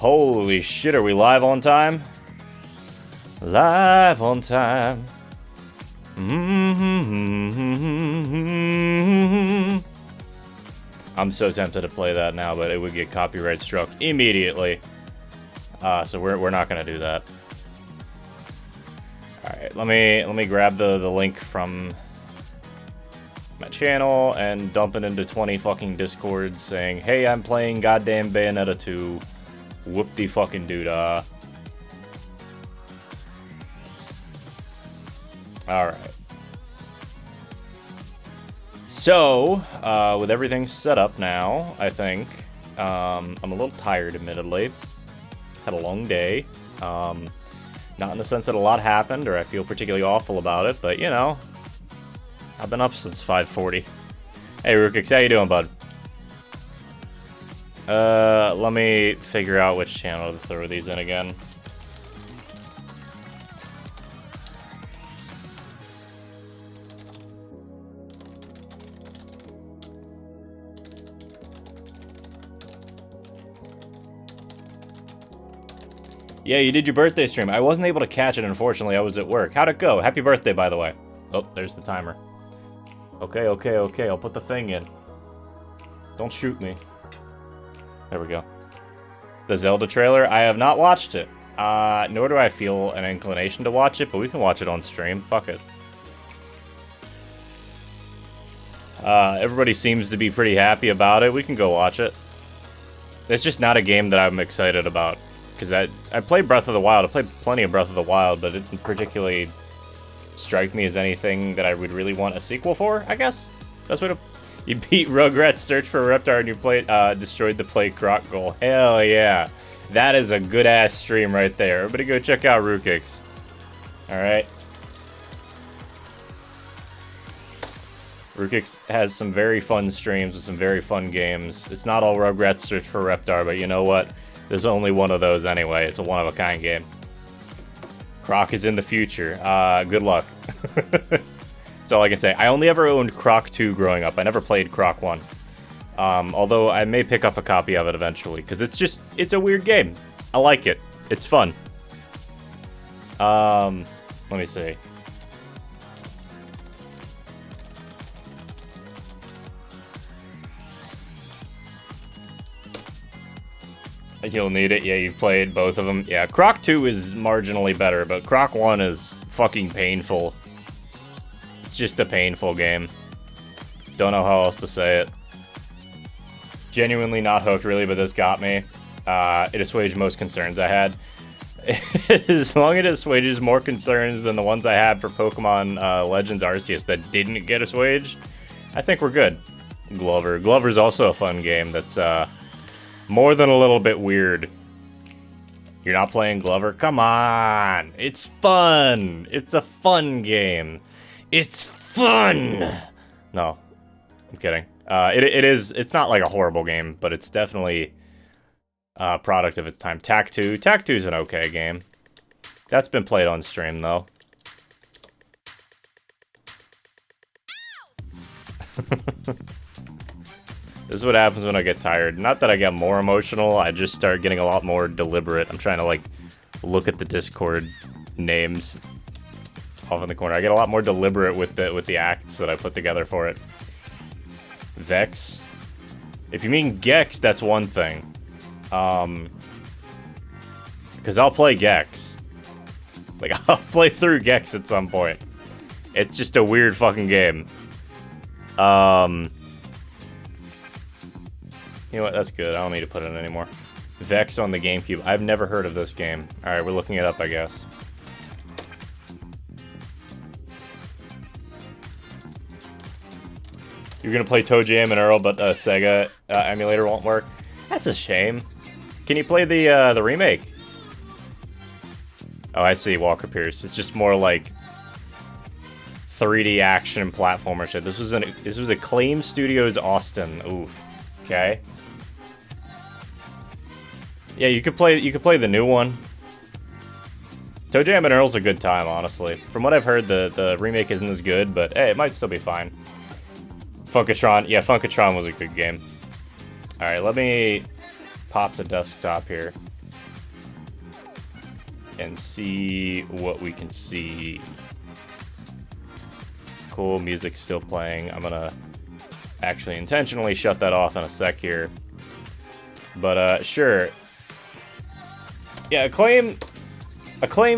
Holy shit, are we live on time? Live on time. I'm so tempted to play that now, but it would get copyright struck immediately. So we're not gonna do that. Alright, let me grab the link from my channel and dump it into 20 fucking discords saying, hey, I'm playing goddamn Bayonetta 2. Whoop-de fucking doodah. Alright. So, with everything set up now, I think, I'm a little tired, admittedly. Had a long day. Not in the sense that a lot happened, or I feel particularly awful about it, but, you know, I've been up since 5:40. Hey, Rukix, how you doing, bud? Let me figure out which channel to throw these in again. Yeah, you did your birthday stream. I wasn't able to catch it, unfortunately. I was at work. How'd it go? Happy birthday, by the way. Oh, there's the timer. Okay, okay, okay. I'll put the thing in. Don't shoot me. There we go. The Zelda trailer? I have not watched it. Nor do I feel an inclination to watch it, but we can watch it on stream. Fuck it. Everybody seems to be pretty happy about it. We can go watch it. It's just not a game that I'm excited about. Because I played Breath of the Wild. I played plenty of Breath of the Wild, but it didn't particularly strike me as anything that I would really want a sequel for, I guess. That's what it... You beat Rugrats Search for a Reptar and you destroyed the Play Croc goal. Hell yeah. That is a good-ass stream right there. Everybody go check out Rukix. Alright. Rukix has some very fun streams with some very fun games. It's not all Rugrats Search for a Reptar, but you know what? There's only one of those anyway. It's a one-of-a-kind game. Croc is in the future. Good luck. That's all I can say. I only ever owned Croc 2 growing up. I never played Croc 1. Although I may pick up a copy of it eventually, because it's a weird game. I like it. It's fun. Let me see. You'll need it. Yeah, you've played both of them. Yeah, Croc 2 is marginally better, but Croc 1 is fucking painful. It's just a painful game. Don't know how else to say it. Genuinely not hooked, really, but this got me. It assuaged most concerns I had. As long as it assuages more concerns than the ones I had for Pokemon Legends Arceus that didn't get assuaged, I think we're good. Glover. Glover's also a fun game that's more than a little bit weird. You're not playing Glover? Come on! It's fun! It's a fun game. It's fun! No, I'm kidding. It's not like a horrible game, but it's definitely a product of its time. Tak 2. Tak 2's an okay game. That's been played on stream, though. This is what happens when I get tired. Not that I get more emotional, I just start getting a lot more deliberate. I'm trying to, like, look at the Discord names off in the corner. I get a lot more deliberate with the acts that I put together for it. Vex. If you mean Gex, that's one thing. Because I'll play Gex. Like, I'll play through Gex at some point. It's just a weird fucking game. You know what, that's good. I don't need to put it in anymore. Vex on the GameCube. I've never heard of this game. Alright, we're looking it up, I guess. You're gonna play Toe Jam and Earl, but the Sega emulator won't work? That's a shame. Can you play the remake? Oh, I see, Walker Pierce. It's just more like 3D action platformer shit. This was Acclaim Studios Austin. Oof. Okay. Yeah, you could play the new one. Toe Jam and Earl's a good time, honestly. From what I've heard, the remake isn't as good, but hey, it might still be fine. Funkatron, yeah, Funkatron was a good game. Alright, let me pop the desktop here. and see what we can see. Cool, music's still playing. I'm gonna actually intentionally shut that off in a sec here. But, sure. Yeah, Acclaim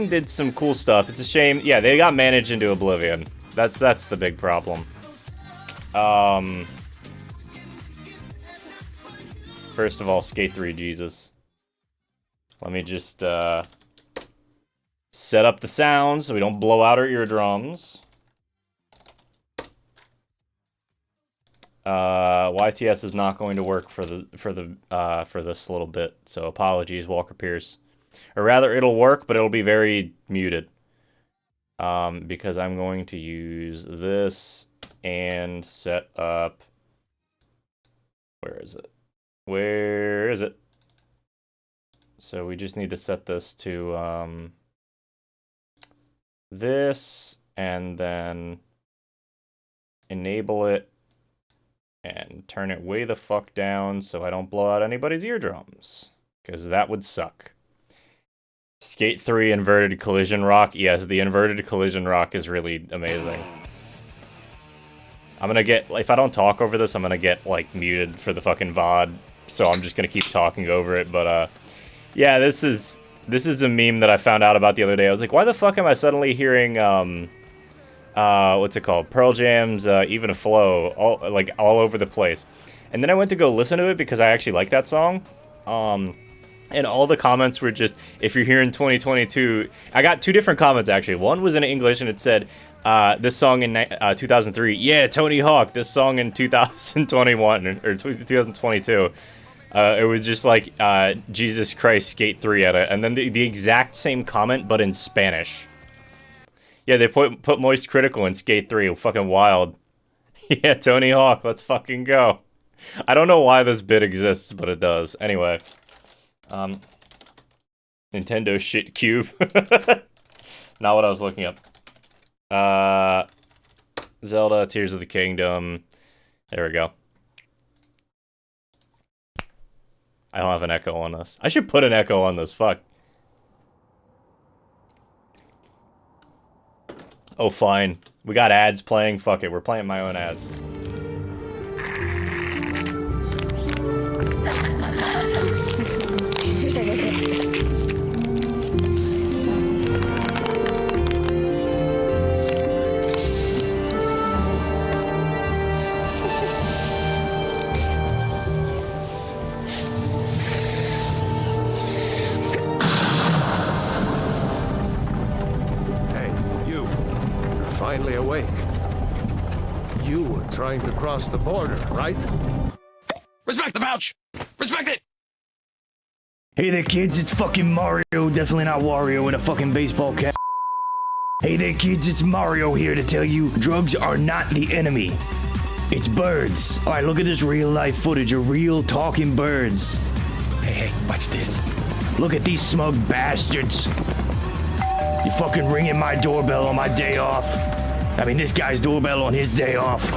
did some cool stuff. It's a shame. Yeah, they got managed into oblivion. That's the big problem. First of all, Skate 3, Jesus. Let me just, set up the sound so we don't blow out our eardrums. YTS is not going to work for this little bit, so apologies, Walker Pierce. Or rather, it'll work, but it'll be very muted. Because I'm going to use this and set up... Where is it? Where is it? So we just need to set this to this, and then enable it, and turn it way the fuck down so I don't blow out anybody's eardrums, because that would suck. Skate 3 inverted collision rock. Yes, the inverted collision rock is really amazing. I'm gonna get, if I don't talk over this, I'm gonna get, like, muted for the fucking VOD, so I'm just gonna keep talking over it, but, yeah, this is a meme that I found out about the other day. I was like, why the fuck am I suddenly hearing, what's it called? Pearl Jam's, Even a Flow, all over the place. And then I went to go listen to it because I actually like that song, and all the comments were just, if you're here in 2022, I got two different comments, actually. One was in English, and it said, this song in 2003, yeah, Tony Hawk, this song in 2021, or 2022. It was just like, Jesus Christ, Skate 3 at it. And then the exact same comment, but in Spanish. Yeah, they put Moist Critical in Skate 3, fucking wild. Yeah, Tony Hawk, let's fucking go. I don't know why this bit exists, but it does. Anyway. Nintendo shit cube. Not what I was looking up. Zelda, Tears of the Kingdom. There we go. I don't have an echo on this. I should put an echo on this, fuck. Oh, fine. We got ads playing, fuck it, we're playing my own ads. Finally awake. You were trying to cross the border, right? Respect the pouch! Respect it! Hey there, kids, it's fucking Mario, definitely not Wario in a fucking baseball cap. Hey there, kids, it's Mario here to tell you drugs are not the enemy. It's birds. Alright, look at this real-life footage of real talking birds. Hey, watch this. Look at these smug bastards. You fucking ringing my doorbell on my day off. I mean, this guy's doorbell on his day off.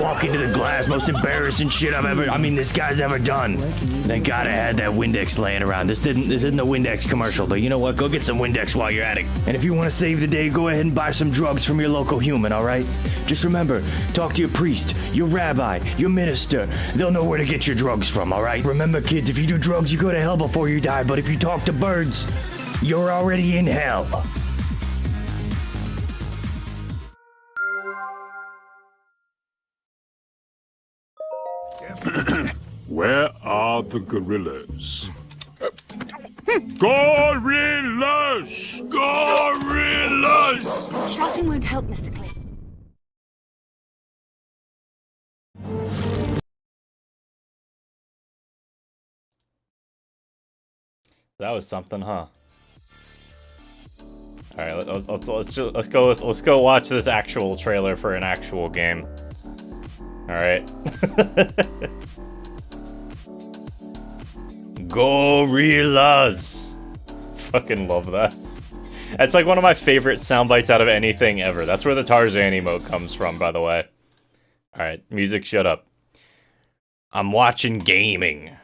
Walk into the glass, most embarrassing shit this guy's ever done. Thank God I had that Windex laying around. This isn't a Windex commercial, but you know what? Go get some Windex while you're at it. And if you want to save the day, go ahead and buy some drugs from your local human, all right? Just remember, talk to your priest, your rabbi, your minister. They'll know where to get your drugs from, all right? Remember, kids, if you do drugs, you go to hell before you die, but if you talk to birds, you're already in hell. Where are the gorillas? Gorillas! Gorillas! Shouting won't help, Mr. Clay. That was something, huh? All right, let's go watch this actual trailer for an actual game. All right. Gorillas. Fucking love that. That's like one of my favorite sound bites out of anything ever. That's where the Tarzan emote comes from, by the way. All right, music, shut up. I'm watching gaming.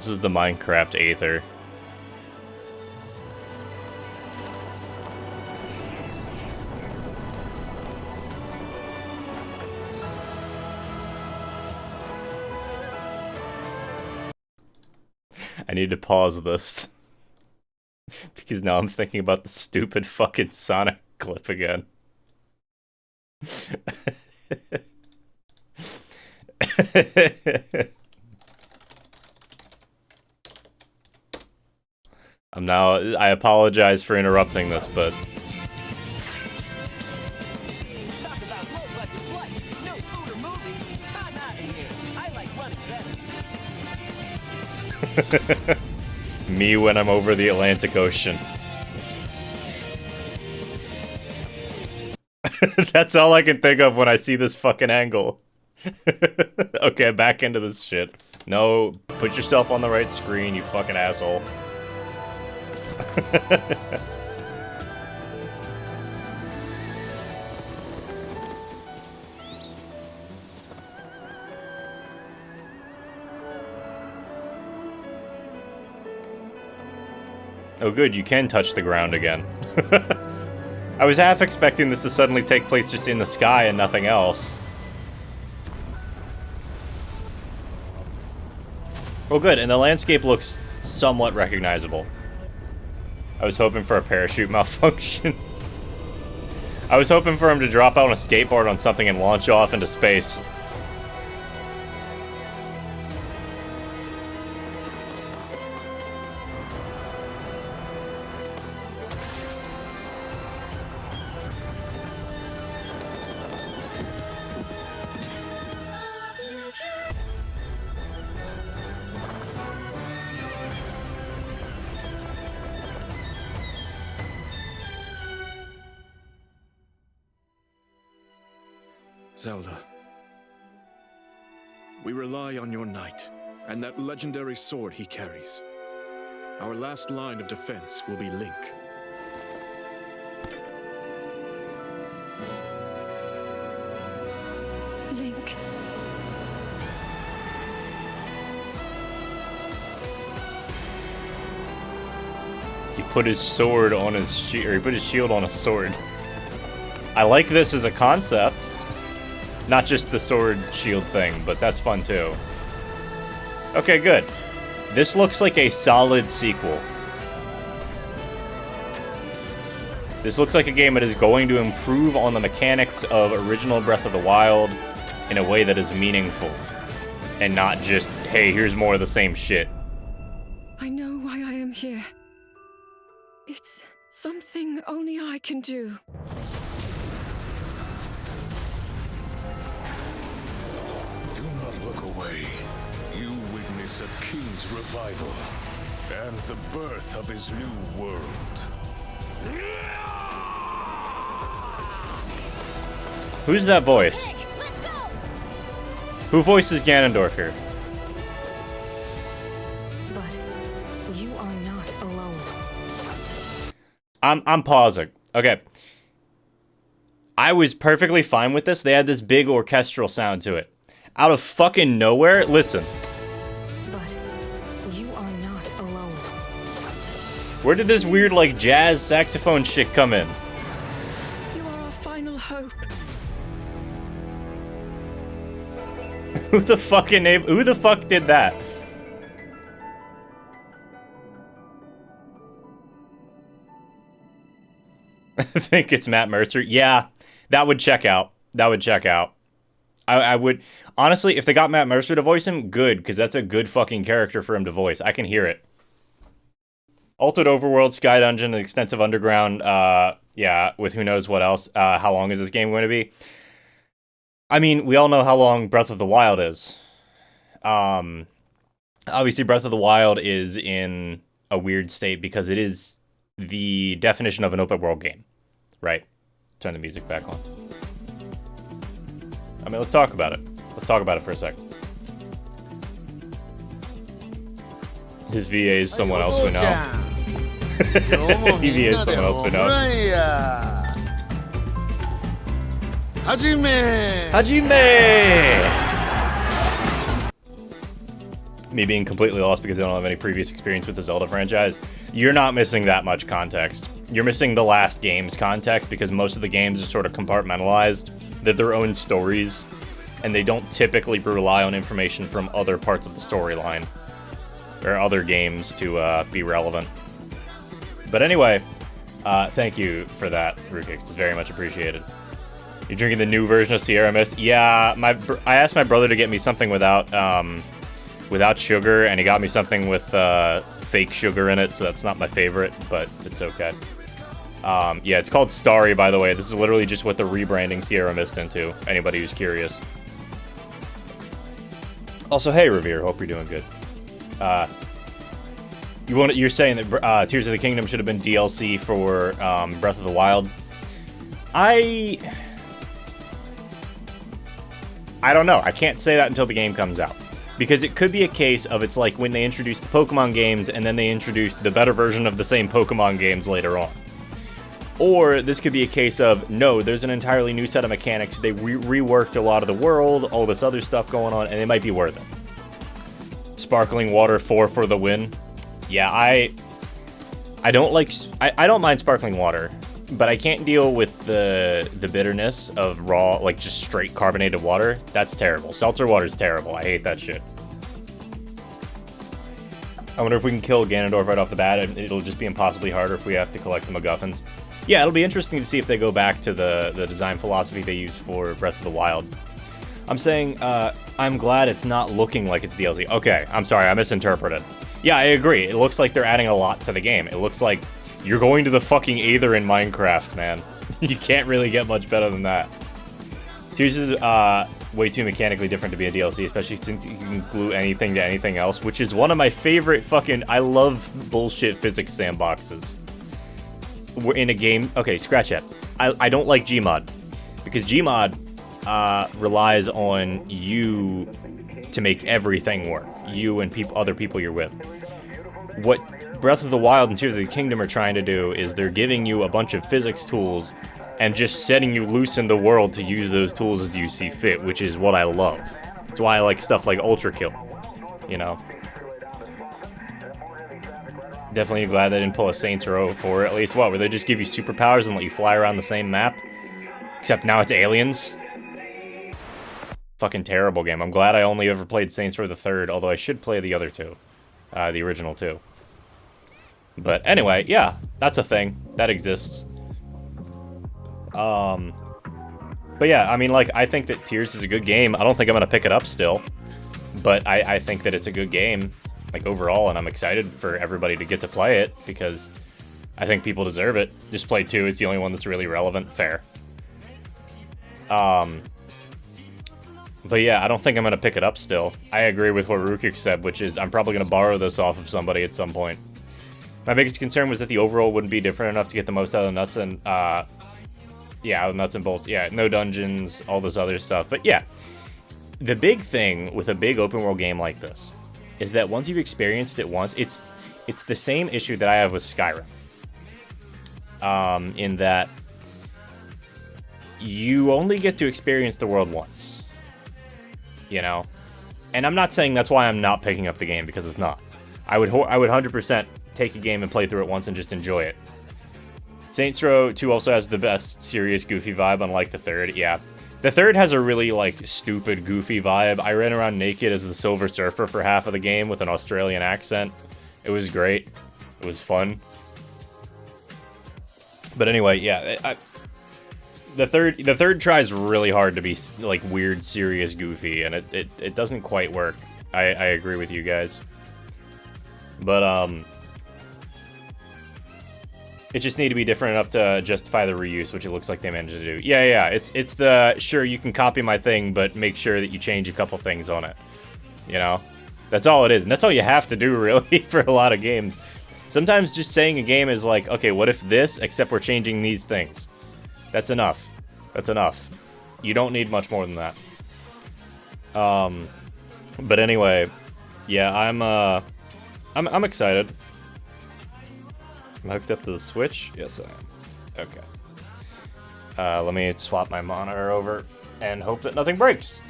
This is the Minecraft Aether. I need to pause this. Because now I'm thinking about the stupid fucking Sonic clip again. I apologize for interrupting this, but... Talk about low-budget flights, no food or movies. I'm out of here. I like running better. Me when I'm over the Atlantic Ocean. That's all I can think of when I see this fucking angle. Okay, back into this shit. No, put yourself on the right screen, you fucking asshole. Oh good, you can touch the ground again. I was half expecting this to suddenly take place just in the sky and nothing else. Well good, and the landscape looks somewhat recognizable. I was hoping for a parachute malfunction. I was hoping for him to drop out on a skateboard on something and launch off into space. Zelda, we rely on your knight and that legendary sword he carries. Our last line of defense will be Link. Link. He put his sword on his shield, or he put his shield on a sword. I like this as a concept. Not just the sword shield thing, but that's fun too. Okay, good. This looks like a solid sequel. This looks like a game that is going to improve on the mechanics of original Breath of the Wild in a way that is meaningful. And not just, hey, here's more of the same shit. I know why I am here. It's something only I can do. Do not look away. You witness a king's revival and the birth of his new world. Who's that voice? Let's go! Who voices Ganondorf here? But you are not alone. I'm pausing. Okay. I was perfectly fine with this. They had this big orchestral sound to it. Out of fucking nowhere, listen. But you are not alone. Where did this weird, like, jazz saxophone shit come in? You are our final hope. Who the fuck did that? I think it's Matt Mercer. Yeah, that would check out. That would check out. I would... Honestly, if they got Matt Mercer to voice him, good, because that's a good fucking character for him to voice. I can hear it. Altered Overworld, Sky Dungeon, Extensive Underground, yeah, with who knows what else. How long is this game going to be? I mean, we all know how long Breath of the Wild is. Obviously, Breath of the Wild is in a weird state because it is the definition of an open world game, right? Turn the music back on. I mean, let's talk about it. Let's talk about it for a sec. His VA is someone else we know. He VA is someone else we know. Hajime! me being completely lost because I don't have any previous experience with the Zelda franchise, you're not missing that much context. You're missing the last game's context because most of the games are sort of compartmentalized. They're their own stories, and they don't typically rely on information from other parts of the storyline or other games to be relevant. But anyway, thank you for that, Rukix. It's very much appreciated. You're drinking the new version of Sierra Mist? Yeah, I asked my brother to get me something without sugar, and he got me something with fake sugar in it, so that's not my favorite, but it's okay. Yeah, it's called Starry, by the way. This is literally just what they're rebranding Sierra Mist into, anybody who's curious. Also, hey, Revere, hope you're doing good. You're saying that Tears of the Kingdom should have been DLC for Breath of the Wild. I don't know. I can't say that until the game comes out. Because it could be a case of it's like when they introduced the Pokemon games and then they introduced the better version of the same Pokemon games later on. Or this could be a case of, no, there's an entirely new set of mechanics. They reworked a lot of the world, all this other stuff going on, and it might be worth it. Sparkling Water 4 for the win. Yeah, I don't like... I don't mind sparkling water, but I can't deal with the bitterness of raw, like just straight carbonated water. That's terrible. Seltzer water is terrible. I hate that shit. I wonder if we can kill Ganondorf right off the bat, and it'll just be impossibly harder if we have to collect the MacGuffins. Yeah, it'll be interesting to see if they go back to the design philosophy they used for Breath of the Wild. I'm saying, I'm glad it's not looking like it's DLC. Okay, I'm sorry, I misinterpreted. Yeah, I agree. It looks like they're adding a lot to the game. It looks like you're going to the fucking Aether in Minecraft, man. You can't really get much better than that. Tears is way too mechanically different to be a DLC, especially since you can glue anything to anything else, which is one of my favorite fucking... I love bullshit physics sandboxes. We're in a game... Okay, scratch that. I don't like Gmod. Because Gmod relies on you to make everything work. You and other people you're with. What Breath of the Wild and Tears of the Kingdom are trying to do is they're giving you a bunch of physics tools and just setting you loose in the world to use those tools as you see fit, which is what I love. That's why I like stuff like Ultra Kill, you know? Definitely glad they didn't pull a Saints Row for it, at least. What, where they just give you superpowers and let you fly around the same map? Except now it's aliens? Fucking terrible game. I'm glad I only ever played Saints Row the Third, although I should play the other two. The original two. But anyway, yeah, that's a thing. That exists. But yeah, I mean, like, I think that Tears is a good game. I don't think I'm gonna pick it up still. But I think that it's a good game, like, overall, and I'm excited for everybody to get to play it, because I think people deserve it. Just play 2, it's the only one that's really relevant. Fair. But yeah, I don't think I'm gonna pick it up still. I agree with what Rukik said, which is I'm probably gonna borrow this off of somebody at some point. My biggest concern was that the overall wouldn't be different enough to get the most out of the nuts and, yeah, the nuts and bolts. Yeah, no dungeons, all this other stuff. But yeah, the big thing with a big open world game like this is that once you've experienced it once, it's the same issue that I have with Skyrim. In that you only get to experience the world once. You know? And I'm not saying that's why I'm not picking up the game, because it's not. I would 100% take a game and play through it once and just enjoy it. Saints Row 2 also has the best serious goofy vibe, unlike the third. Yeah. The third has a really, like, stupid goofy vibe. I ran around naked as the Silver Surfer for half of the game with an Australian accent. It was great. It was fun. But anyway, yeah, the third tries really hard to be, like, weird, serious, goofy, and it doesn't quite work. I agree with you guys. But, it just need to be different enough to justify the reuse, which it looks like they managed to do. Yeah, it's the, sure, you can copy my thing, but make sure that you change a couple things on it. You know? That's all it is, and that's all you have to do, really, for a lot of games. Sometimes just saying a game is like, okay, what if this, except we're changing these things? That's enough. That's enough. You don't need much more than that. But anyway, yeah, I'm excited. I'm hooked up to the Switch? Yes, I am. Okay. Let me swap my monitor over and hope that nothing breaks.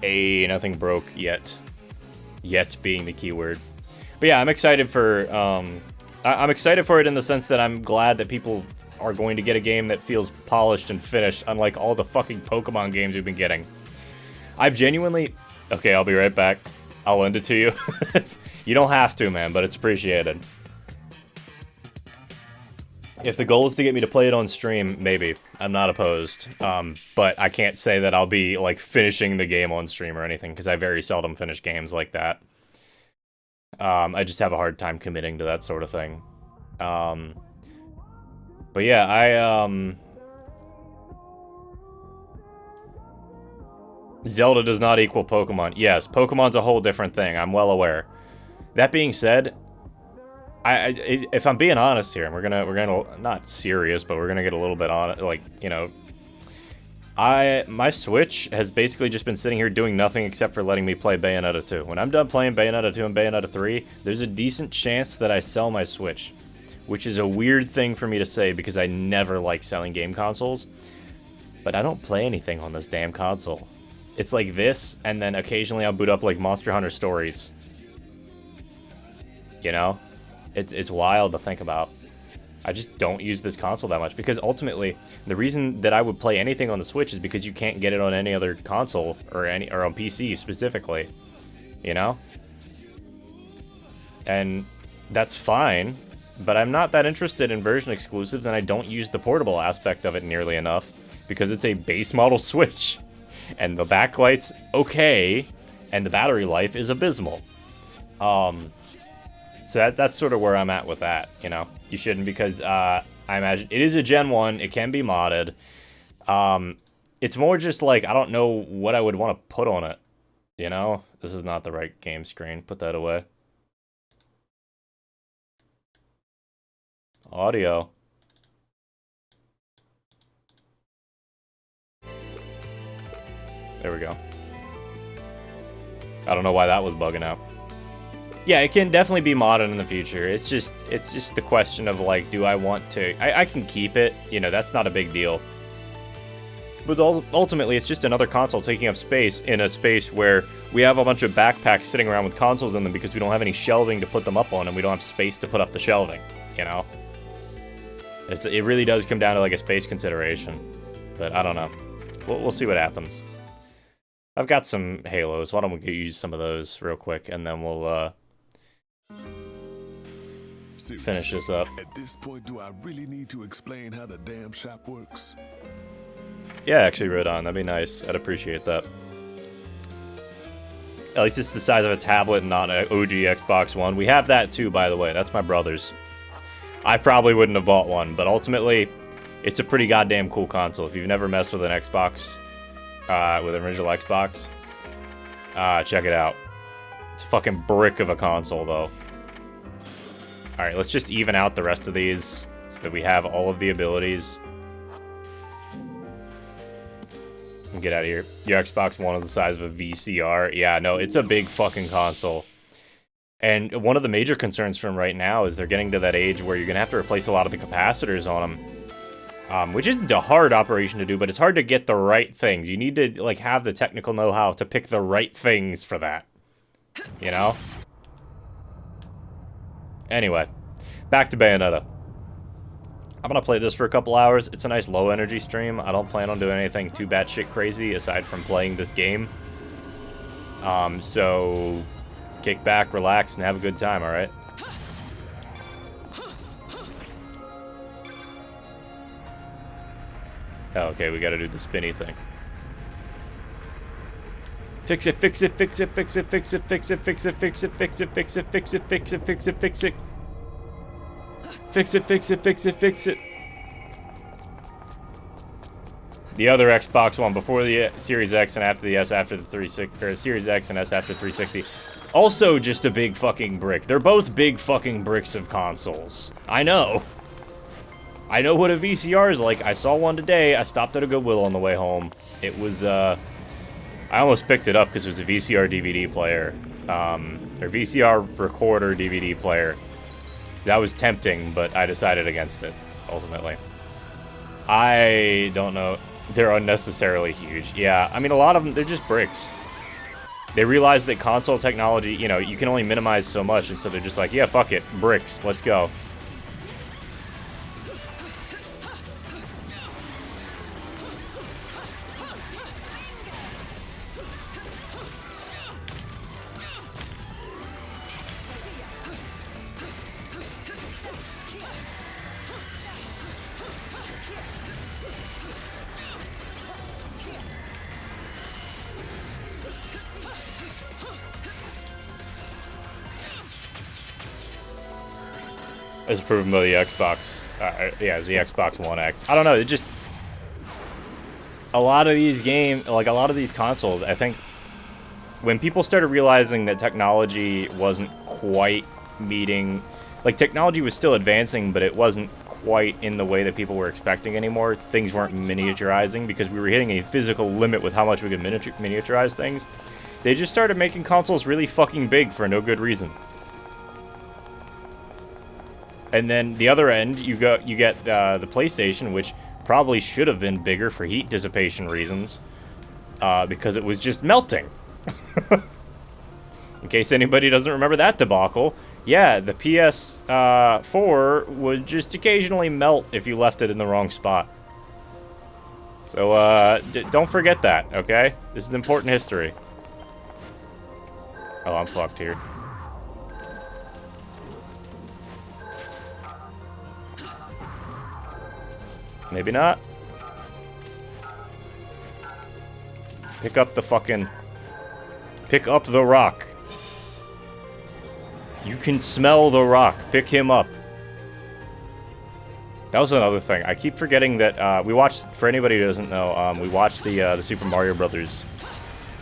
Nothing broke yet. Yet being the key word. But yeah, I'm excited for, I'm excited for it in the sense that I'm glad that people are going to get a game that feels polished and finished, unlike all the fucking Pokemon games we've been getting. I've genuinely... Okay, I'll be right back. I'll lend it to you. You don't have to, man, but it's appreciated. If the goal is to get me to play it on stream, maybe. I'm not opposed. But I can't say that I'll be, like, finishing the game on stream or anything, because I very seldom finish games like that. I just have a hard time committing to that sort of thing. But yeah, Zelda does not equal Pokemon. Yes, Pokemon's a whole different thing. I'm well aware. That being said, if I'm being honest here, and we're gonna not serious, but we're gonna get a little bit on it, like, you know, my Switch has basically just been sitting here doing nothing except for letting me play Bayonetta 2. When I'm done playing Bayonetta 2 and Bayonetta 3, there's a decent chance that I sell my Switch, which is a weird thing for me to say because I never like selling game consoles, but I don't play anything on this damn console. It's like this, and then occasionally I'll boot up like Monster Hunter Stories. You know? It's wild to think about. I just don't use this console that much because ultimately the reason that I would play anything on the Switch is because you can't get it on any other console or on PC specifically, you know? And that's fine, but I'm not that interested in version exclusives, and I don't use the portable aspect of it nearly enough because it's a base model Switch and the backlight's okay and the battery life is abysmal. So that's sort of where I'm at with that, you know? You shouldn't, because I imagine it is a Gen 1, it can be modded. It's more just like, I don't know what I would want to put on it, you know? This is not the right game screen, put that away. Audio. There we go. I don't know why that was bugging out. Yeah, it can definitely be modded in the future. It's just the question of, like, do I want to... I can keep it, you know, that's not a big deal. But ultimately, it's just another console taking up space in a space where we have a bunch of backpacks sitting around with consoles in them because we don't have any shelving to put them up on, and we don't have space to put up the shelving, you know? It really does come down to, like, a space consideration. But I don't know. We'll see what happens. I've got some Halos. Why don't we use some of those real quick, and then we'll, finish this up. At this point, do I really need to explain how the damn shop works? Yeah, actually, Rodon, that'd be nice. I'd appreciate that. At least it's the size of a tablet and not an OG Xbox One. We have that too, by the way. That's my brother's. I probably wouldn't have bought one, but ultimately, it's a pretty goddamn cool console. If you've never messed with an Xbox, with an original Xbox, check it out. It's a fucking brick of a console, though. Alright, let's just even out the rest of these so that we have all of the abilities. And get out of here. Your Xbox One is the size of a VCR. Yeah, no, it's a big fucking console. And one of the major concerns from right now is they're getting to that age where you're going to have to replace a lot of the capacitors on them. Which isn't a hard operation to do, but it's hard to get the right things. You need to, like, have the technical know-how to pick the right things for that. You know? Anyway, back to Bayonetta. I'm gonna play this for a couple hours. It's a nice low-energy stream. I don't plan on doing anything too batshit crazy aside from playing this game. So kick back, relax, and have a good time, alright? Oh, okay, we gotta do the spinny thing. Fix it, fix it, fix it, fix it, fix it, fix it, fix it, fix it, fix it, fix it, fix it, fix it, fix it, fix it. Fix it, fix it, fix it, fix it. The other Xbox One before the Series X and after the S after the 360, or Series X and S after 360. Also just a big fucking brick. They're both big fucking bricks of consoles. I know. I know what a VCR is like. I saw one today. I stopped at a Goodwill on the way home. It was, I almost picked it up because it was a VCR DVD player. Or VCR recorder DVD player. That was tempting, but I decided against it, ultimately. I don't know. They're unnecessarily huge. Yeah, I mean, a lot of them, they're just bricks. They realize that console technology, you know, you can only minimize so much, and so they're just like, yeah, fuck it, bricks, let's go. As proven by the Xbox, yeah, the Xbox One X. I don't know, it just... A lot of these games, like a lot of these consoles, I think... When people started realizing that technology wasn't quite meeting... Like, technology was still advancing, but it wasn't quite in the way that people were expecting anymore. Things weren't miniaturizing, because we were hitting a physical limit with how much we could miniaturize things. They just started making consoles really fucking big for no good reason. And then the other end, you get the PlayStation, which probably should have been bigger for heat dissipation reasons, because it was just melting. In case anybody doesn't remember that debacle, yeah, the PS4 would just occasionally melt if you left it in the wrong spot. So don't forget that, okay? This is important history. Oh, I'm fucked here. Maybe not. Pick up the fucking... Pick up the rock. You can smell the rock. Pick him up. That was another thing. I keep forgetting that we watched, for anybody who doesn't know, we watched the Super Mario Brothers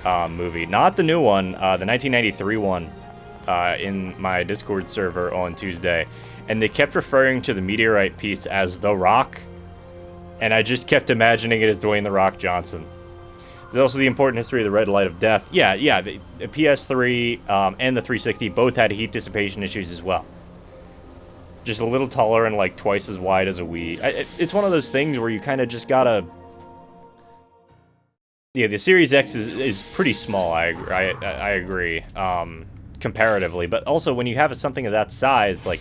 movie. Not the new one, the 1993 one, in my Discord server on Tuesday. And they kept referring to the meteorite piece as the rock. And I just kept imagining it as Dwayne "The Rock" Johnson. There's also the important history of the red light of death. Yeah, the PS3 and the 360 both had heat dissipation issues as well. Just a little taller and like twice as wide as a Wii. It's one of those things where you kind of just gotta... Yeah, the Series X is pretty small, I agree, comparatively. But also, when you have something of that size, like...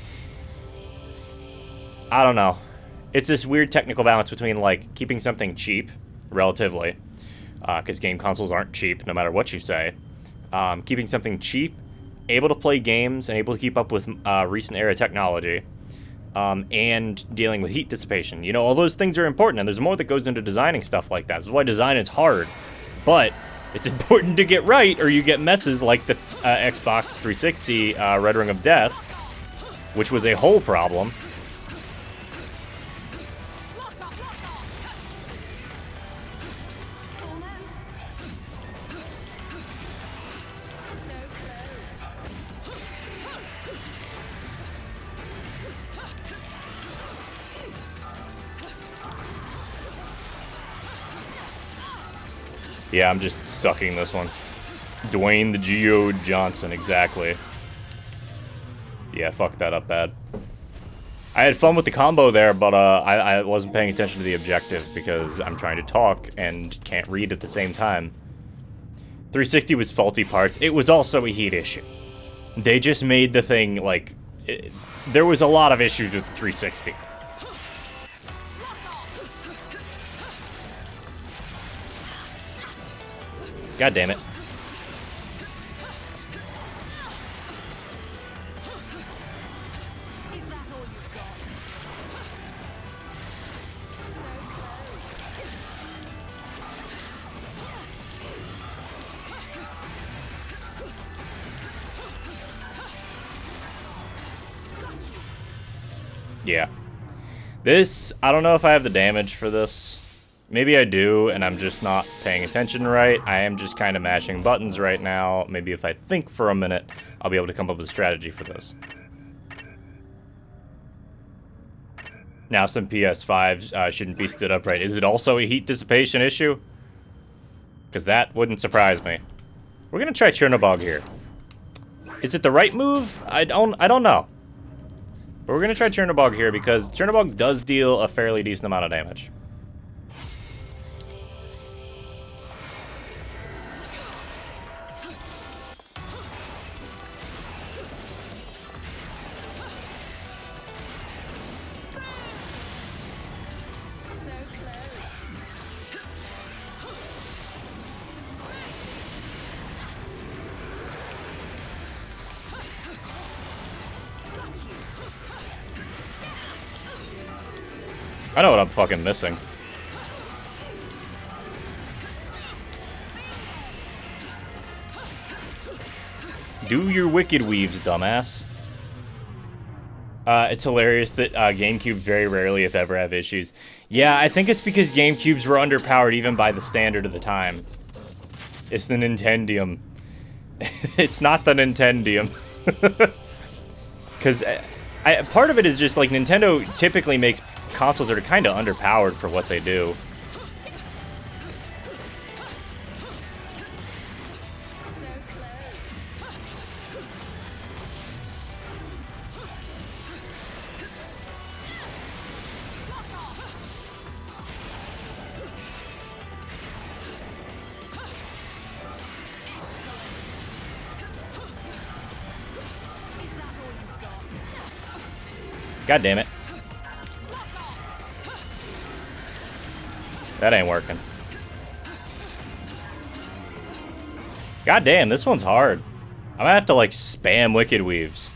I don't know. It's this weird technical balance between, like, keeping something cheap, relatively, because game consoles aren't cheap, no matter what you say. Keeping something cheap, able to play games, and able to keep up with recent era technology, and dealing with heat dissipation. You know, all those things are important, and there's more that goes into designing stuff like that. This is why design is hard, but it's important to get right, or you get messes like the Xbox 360 Red Ring of Death, which was a whole problem. Yeah, I'm just sucking this one. Dwayne the Geode Johnson, exactly. Yeah, fucked that up bad. I had fun with the combo there, but I wasn't paying attention to the objective because I'm trying to talk and can't read at the same time. 360 was faulty parts. It was also a heat issue. They just made the thing, like... there was a lot of issues with 360. God damn it. Is that all you've got? So Yeah. This, I don't know if I have the damage for this. Maybe I do, and I'm just not paying attention right. I am just kind of mashing buttons right now. Maybe if I think for a minute, I'll be able to come up with a strategy for this. Now some PS5s shouldn't be stood upright. Is it also a heat dissipation issue? Because that wouldn't surprise me. We're gonna try Chernobog here. Is it the right move? I don't know. But we're gonna try Chernobog here because Chernobog does deal a fairly decent amount of damage. I know what I'm fucking missing. Do your wicked weaves, dumbass. It's hilarious that GameCube very rarely, if ever, have issues. Yeah, I think it's because GameCubes were underpowered even by the standard of the time. It's the Nintendium. It's not the Nintendium. Because part of it is just like Nintendo typically makes consoles that are kind of underpowered for what they do. So close. Is that all you've got? God damn it. That ain't working. God damn, this one's hard. I'm gonna have to like spam Wicked Weaves.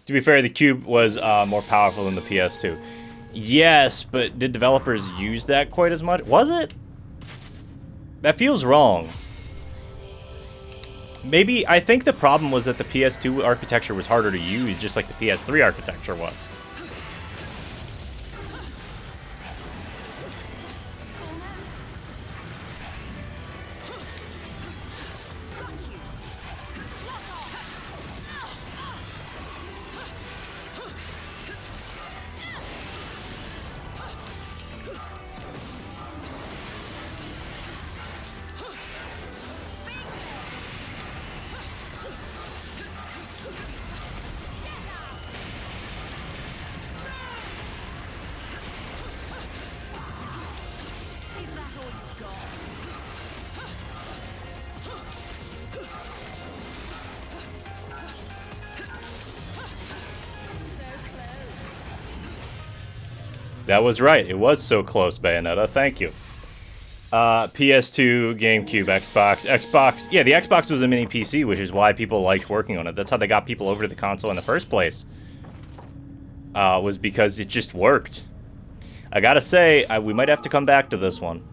To be fair, the Cube was more powerful than the PS2. Yes, but did developers use that quite as much? Was it? That feels wrong. Maybe, I think the problem was that the PS2 architecture was harder to use, just like the PS3 architecture was. Is that all you've got? So close. That was right. It was so close, Bayonetta. Thank you. PS2, GameCube, Xbox. Yeah, the Xbox was a mini PC, which is why people liked working on it. That's how they got people over to the console in the first place. Was because it just worked. I gotta say, we might have to come back to this one.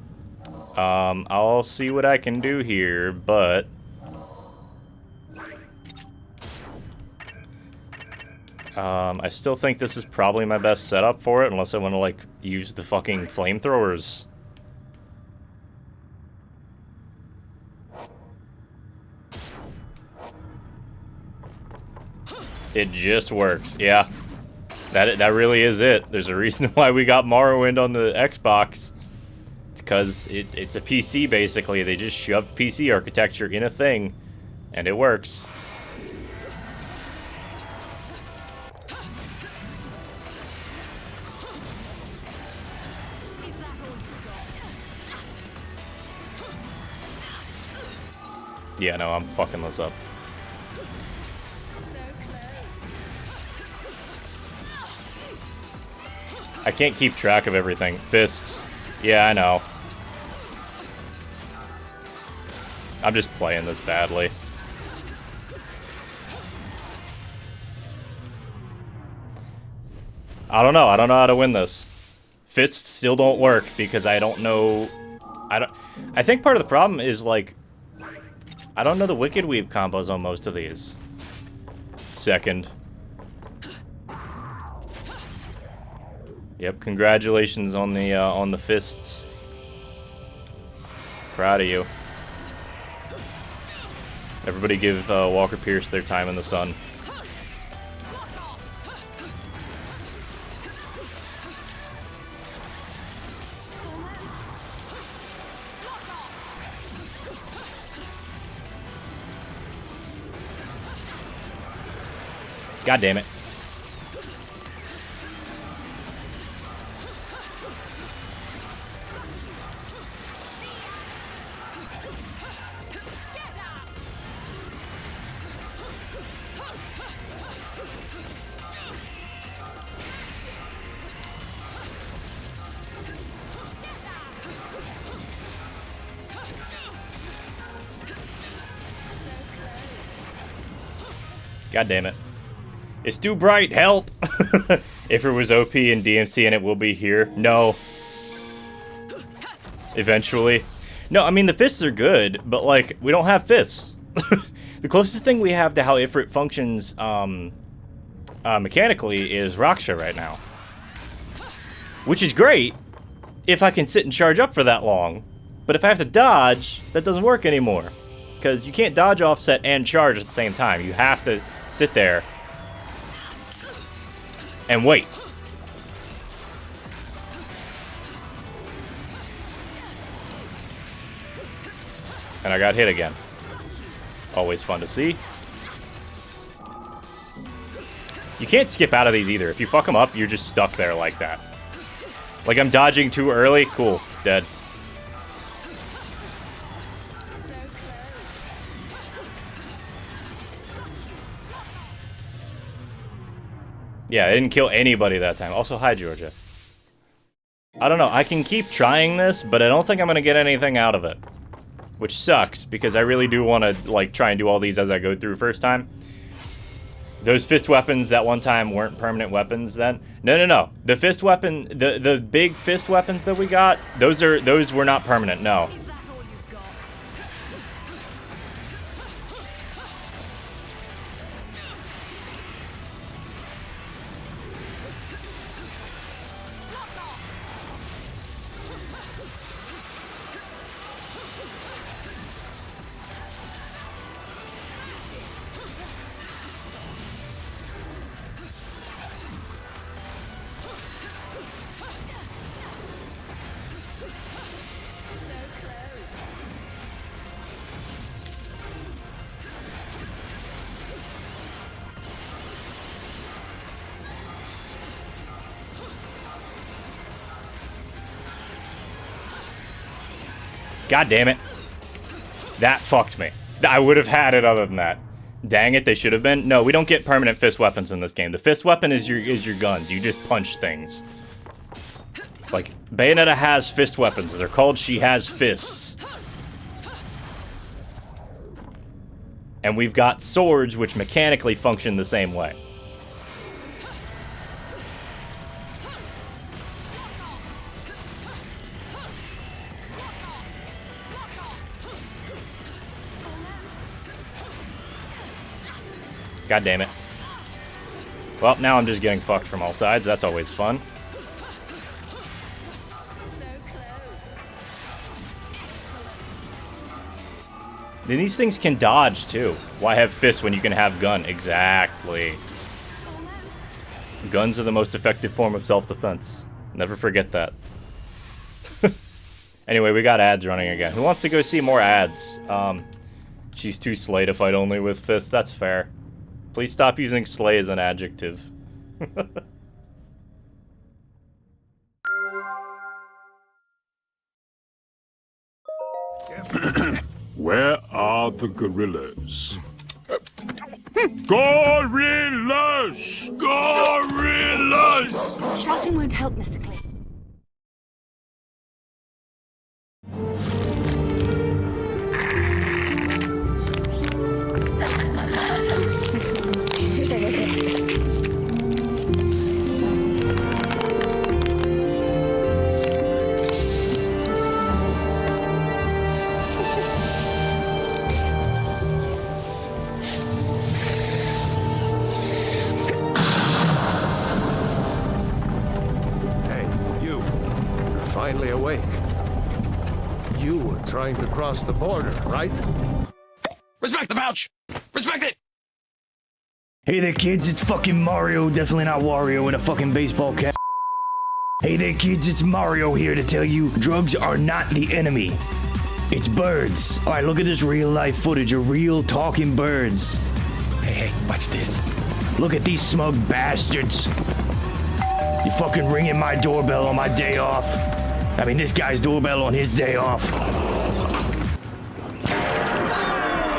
I'll see what I can do here, but... I still think this is probably my best setup for it, unless I want to, like, use the fucking flamethrowers. It just works, yeah. That really is it. There's a reason why we got Morrowind on the Xbox. It's because it's a PC, basically. They just shoved PC architecture in a thing, and it works. Is that all you've got? Yeah, no, I'm fucking this up. So close. I can't keep track of everything. Fists. Yeah, I know. I'm just playing this badly. I don't know. I don't know how to win this. Fists still don't work because I don't know... I think part of the problem is, like... I don't know the Wicked Weave combos on most of these. Second. Yep, congratulations on the fists. Proud of you. Everybody give Walker Pierce their time in the sun. God damn it. God damn it. It's too bright, help! If it was OP in DMC and it will be here, no. Eventually. No, I mean, the fists are good, but, like, we don't have fists. The closest thing we have to how Ifrit functions, mechanically is Raksha right now. Which is great, if I can sit and charge up for that long. But if I have to dodge, that doesn't work anymore. Because you can't dodge, offset, and charge at the same time. You have to sit there and wait. And I got hit again. Always fun to see. You can't skip out of these either. If you fuck them up, you're just stuck there like that. Like I'm dodging too early. Cool. Dead. Yeah, I didn't kill anybody that time. Also, hi, Georgia. I don't know. I can keep trying this, but I don't think I'm going to get anything out of it. Which sucks, because I really do want to, like, try and do all these as I go through first time. Those fist weapons that one time weren't permanent weapons then. No. The fist weapon, the big fist weapons that we got, those were not permanent, no. Is that all you've got? God damn it. That fucked me. I would have had it other than that. Dang it, they should have been. No, we don't get permanent fist weapons in this game. The fist weapon is your guns. You just punch things. Like, Bayonetta has fist weapons. They're called She Has Fists. And we've got swords which mechanically function the same way. God damn it. Well, now I'm just getting fucked from all sides. That's always fun. So close. Excellent. And these things can dodge, too. Why have fists when you can have gun? Exactly. Guns are the most effective form of self-defense. Never forget that. Anyway, we got ads running again. Who wants to go see more ads? She's too slay to fight only with fists. That's fair. Please stop using slay as an adjective. Where are the gorillas? Gorillas! Gorillas! Shouting won't help, Mr. Clay. Finally awake. You were trying to cross the border, right? Respect the pouch! Respect it! Hey there, kids, it's fucking Mario, definitely not Wario in a fucking baseball cap. Hey there, kids, it's Mario here to tell you drugs are not the enemy. It's birds. Alright, look at this real-life footage of real talking birds. Hey, watch this. Look at these smug bastards. You fucking ringing my doorbell on my day off. I mean, this guy's doorbell on his day off.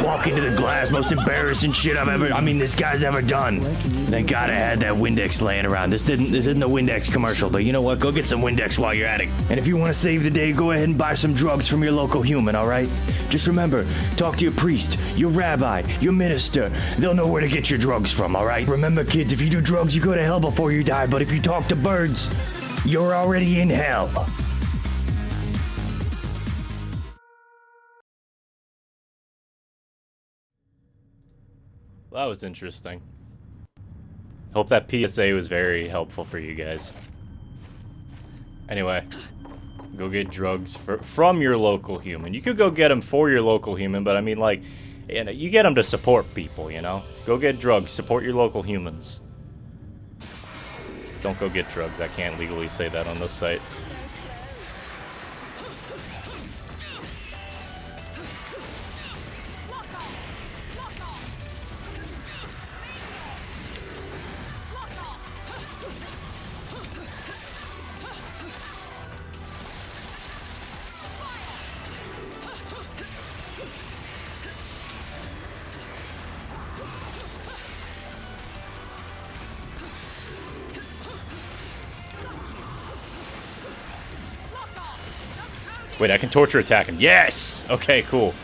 walk into the glass, most embarrassing shit this guy's ever done. Thank God I had that Windex laying around. This isn't a Windex commercial, but you know what? Go get some Windex while you're at it. And if you want to save the day, go ahead and buy some drugs from your local human, all right? Just remember, talk to your priest, your rabbi, your minister. They'll know where to get your drugs from, all right? Remember, kids, if you do drugs, you go to hell before you die, but if you talk to birds, you're already in hell. That was interesting. Hope that PSA was very helpful for you guys. Anyway, go get drugs from your local human. You could go get them for your local human, but I mean, like, you get them to support people, you know? Go get drugs. Support your local humans. Don't go get drugs. I can't legally say that on this site. Wait, I can torture attack him. Yes! Okay, cool.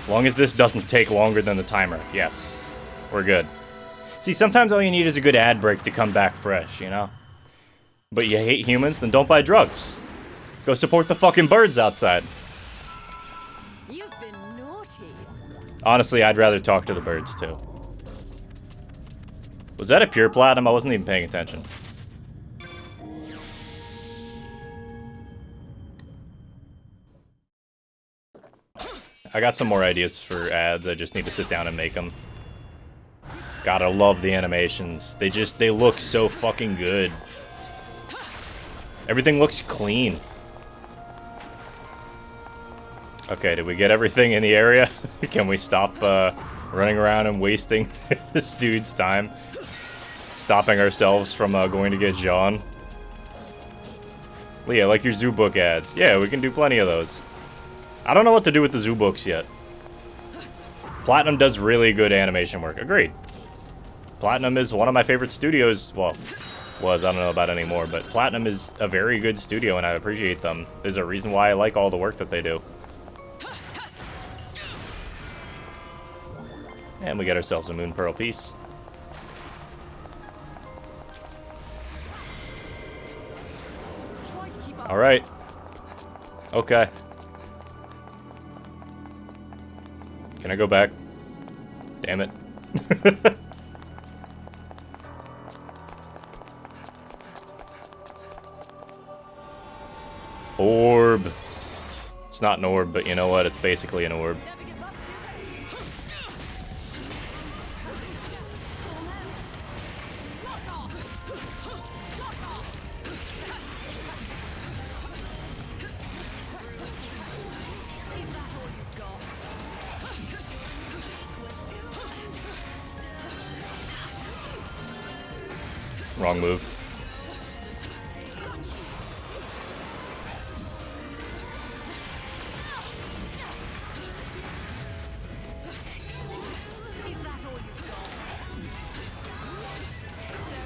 Long as this doesn't take longer than the timer. Yes. We're good. See, sometimes all you need is a good ad break to come back fresh, you know? But you hate humans? Then don't buy drugs. Go support the fucking birds outside. You've been naughty. Honestly, I'd rather talk to the birds, too. Was that a pure platinum? I wasn't even paying attention. I got some more ideas for ads. I just need to sit down and make them. Gotta love the animations. They look so fucking good. Everything looks clean. Okay, did we get everything in the area? Can we stop running around and wasting this dude's time? Stopping ourselves from going to get Jean? Leah, like your zoo book ads. Yeah, we can do plenty of those. I don't know what to do with the zoo books yet. Platinum does really good animation work. Agreed. Platinum is one of my favorite studios. Well, I don't know about anymore, but Platinum is a very good studio and I appreciate them. There's a reason why I like all the work that they do. And we get ourselves a Moon Pearl piece. Alright. Okay. Can I go back? Damn it. Orb. It's not an orb, but you know what? It's basically an orb. Wrong move. Is that all you've got? So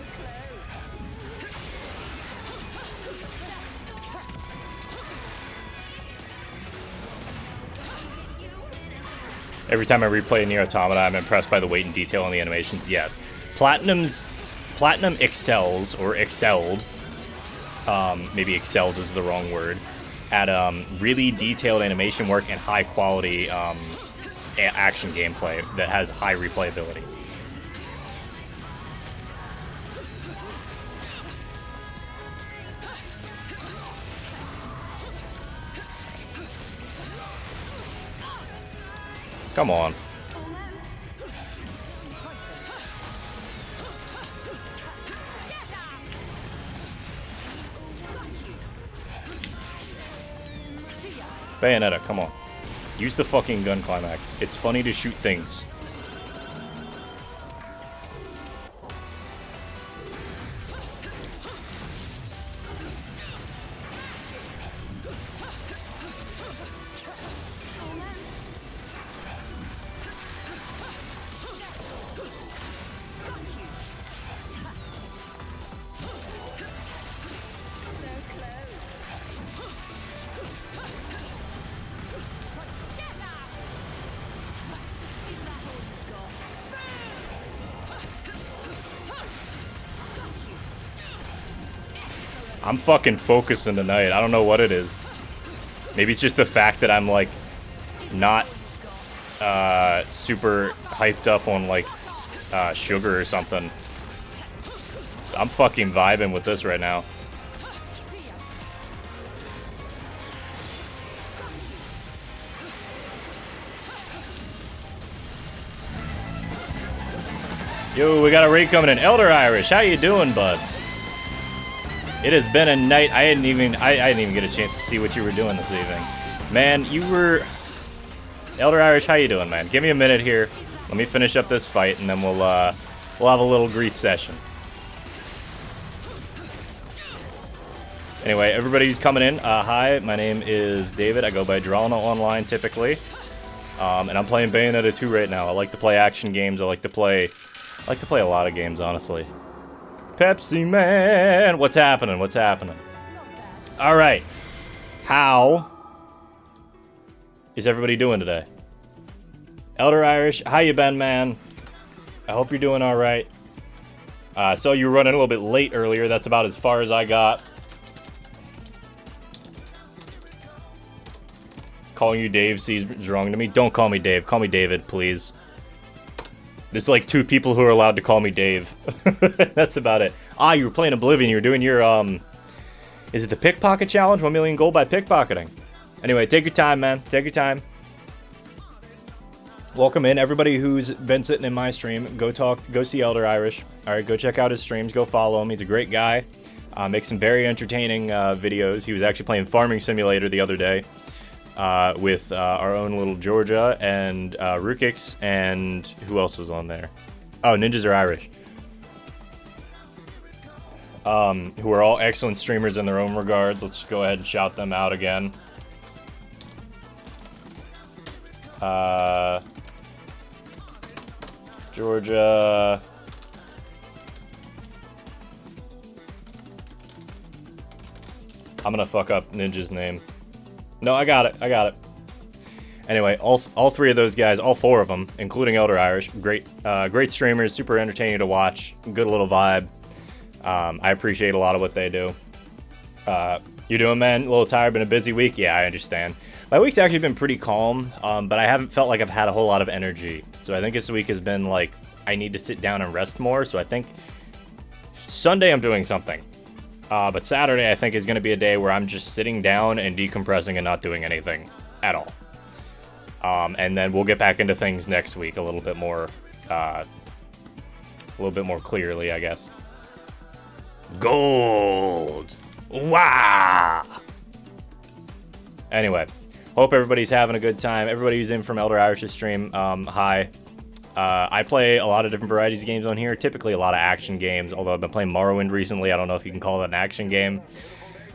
close. Every time I replay Nier Automata, I'm impressed by the weight and detail on the animations. Yes. Platinum excels, or excelled, maybe excels is the wrong word, at really detailed animation work and high quality action gameplay that has high replayability. Come on. Bayonetta, come on. Use the fucking gun climax. It's funny to shoot things. I'm fucking focusing tonight. I don't know what it is. Maybe it's just the fact that I'm, like, not super hyped up on, like, sugar or something. I'm fucking vibing with this right now. Yo, we got a raid coming in. Elder Irish, how you doing, bud? It has been a night. I didn't even get a chance to see what you were doing this evening. Man, you were... Elder Irish, how you doing, man? Give me a minute here. Let me finish up this fight, and then we'll have a little greet session. Anyway, everybody who's coming in, hi, my name is David. I go by Dralna online typically. And I'm playing Bayonetta 2 right now. I like to play action games. I like to play a lot of games, honestly. Pepsi Man! What's happening? What's happening? Alright. How is everybody doing today? Elder Irish, how you been, man? I hope you're doing alright. So you were running a little bit late earlier. That's about as far as I got. Calling you Dave seems wrong to me. Don't call me Dave. Call me David, please. There's like 2 people who are allowed to call me Dave. That's about it. Ah, you were playing Oblivion. You were doing your, is it the pickpocket challenge? 1 million gold by pickpocketing. Anyway, take your time, man. Take your time. Welcome in, everybody who's been sitting in my stream. Go see Elder Irish. Alright, go check out his streams. Go follow him. He's a great guy. Makes some very entertaining videos. He was actually playing Farming Simulator the other day. With our own little Georgia and Rukix, and who else was on there? Oh, Ninjas Are Irish. Who are all excellent streamers in their own regards. Let's just go ahead and shout them out again. Georgia. I'm gonna fuck up Ninja's name. No, I got it. I got it. Anyway, all 3 of those guys, all 4 of them, including Elder Irish, great streamers, super entertaining to watch, good little vibe. I appreciate a lot of what they do. You doing, man? A little tired, been a busy week? Yeah, I understand. My week's actually been pretty calm, but I haven't felt like I've had a whole lot of energy. So I think this week has been like, I need to sit down and rest more, so I think Sunday I'm doing something. But Saturday, I think, is going to be a day where I'm just sitting down and decompressing and not doing anything at all. And then we'll get back into things next week a little bit more clearly, I guess. Gold! Wow! Anyway, hope everybody's having a good time. Everybody who's in from Elder Irish's stream, hi. I play a lot of different varieties of games on here, typically a lot of action games, although I've been playing Morrowind recently. I don't know if you can call that an action game.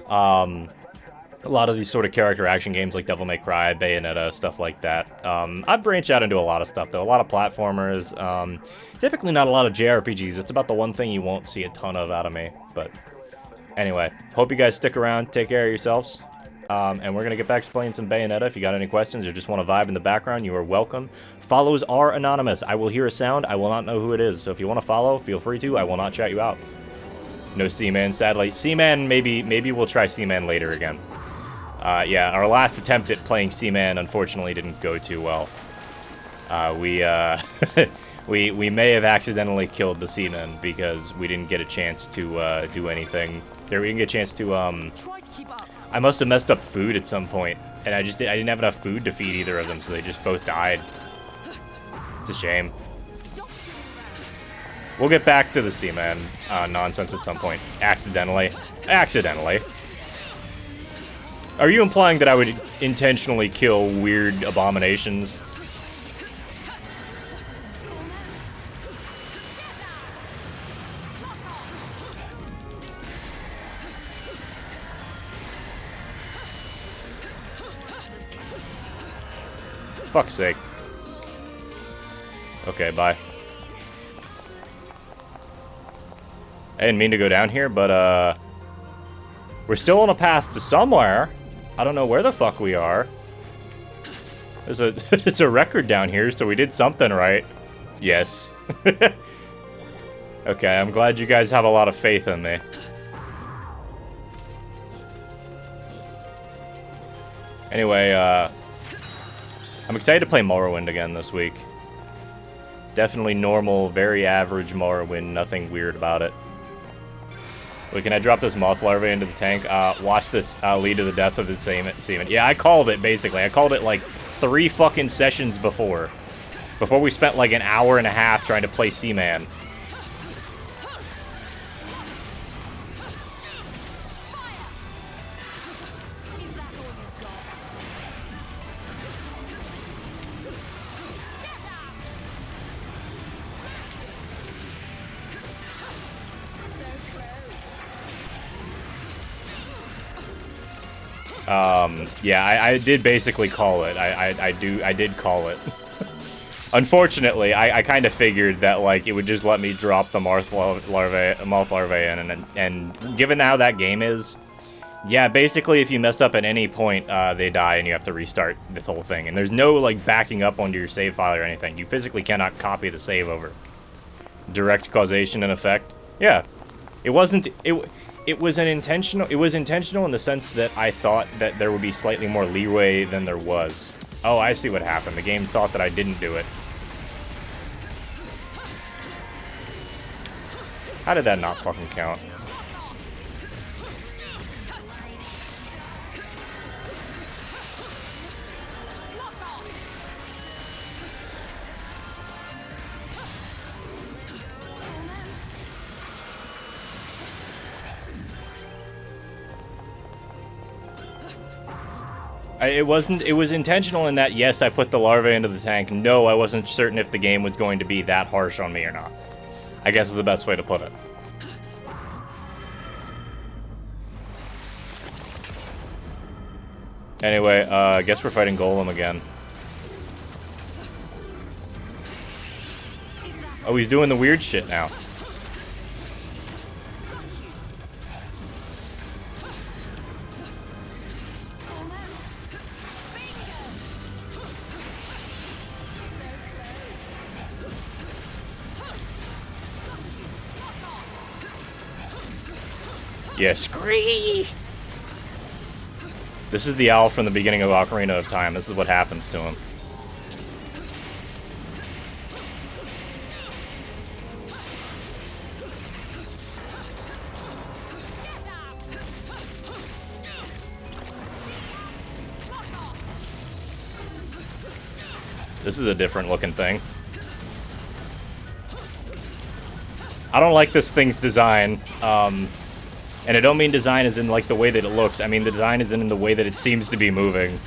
A lot of these sort of character action games like Devil May Cry, Bayonetta, stuff like that. I branch out into a lot of stuff, though. A lot of platformers. Typically not a lot of JRPGs. It's about the one thing you won't see a ton of out of me. But anyway, hope you guys stick around. Take care of yourselves. And we're going to get back to playing some Bayonetta. If you got any questions or just want to vibe in the background, you are welcome. Follows are anonymous. I will hear a sound. I will not know who it is. So if you want to follow, feel free to. I will not chat you out. No Seaman, sadly. Seaman, maybe we'll try Seaman later again. Yeah, our last attempt at playing Seaman unfortunately didn't go too well. We may have accidentally killed the Seaman because we didn't get a chance to do anything. There, we didn't get a chance to I must have messed up food at some point, and I didn't have enough food to feed either of them, so they just both died. It's a shame. We'll get back to the Seaman nonsense at some point. Accidentally. Accidentally. Are you implying that I would intentionally kill weird abominations? Fuck's sake. Okay, bye. I didn't mean to go down here, but, we're still on a path to somewhere. I don't know where the fuck we are. There's a, it's a record down here, so we did something right. Yes. Okay, I'm glad you guys have a lot of faith in me. Anyway, I'm excited to play Morrowind again this week. Definitely normal, very average Morrowind, nothing weird about it. Wait, can I drop this moth larva into the tank? Watch this lead to the death of its semen. Yeah, I called it, basically. I called it, like, 3 fucking sessions before. Before we spent, like, an hour and a half trying to play Seaman. Yeah, I did basically call it. I did call it. Unfortunately, I kind of figured that, like, it would just let me drop the moth larvae in, and given how that game is, yeah, basically if you mess up at any point, they die and you have to restart this whole thing. And there's no, like, backing up onto your save file or anything. You physically cannot copy the save over. Direct causation and effect. Yeah. It wasn't... It was intentional in the sense that I thought that there would be slightly more leeway than there was. Oh, I see what happened. The game thought that I didn't do it. How did that not fucking count? It was intentional in that, yes, I put the larvae into the tank. No, I wasn't certain if the game was going to be that harsh on me or not. I guess is the best way to put it. Anyway, I guess we're fighting Golem again. Oh, he's doing the weird shit now. Yeah, scree! This is the owl from the beginning of Ocarina of Time. This is what happens to him. This is a different looking thing. I don't like this thing's design. And I don't mean design as in, like, the way that it looks. I mean the design is in the way that it seems to be moving.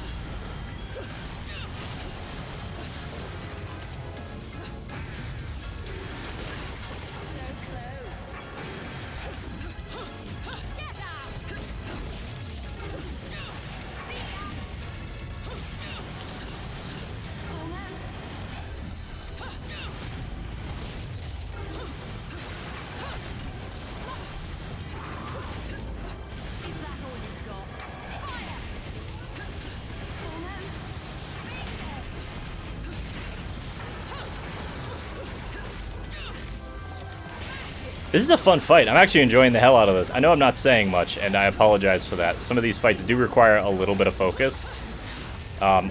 This is a fun fight. I'm actually enjoying the hell out of this. I know I'm not saying much, and I apologize for that. Some of these fights do require a little bit of focus,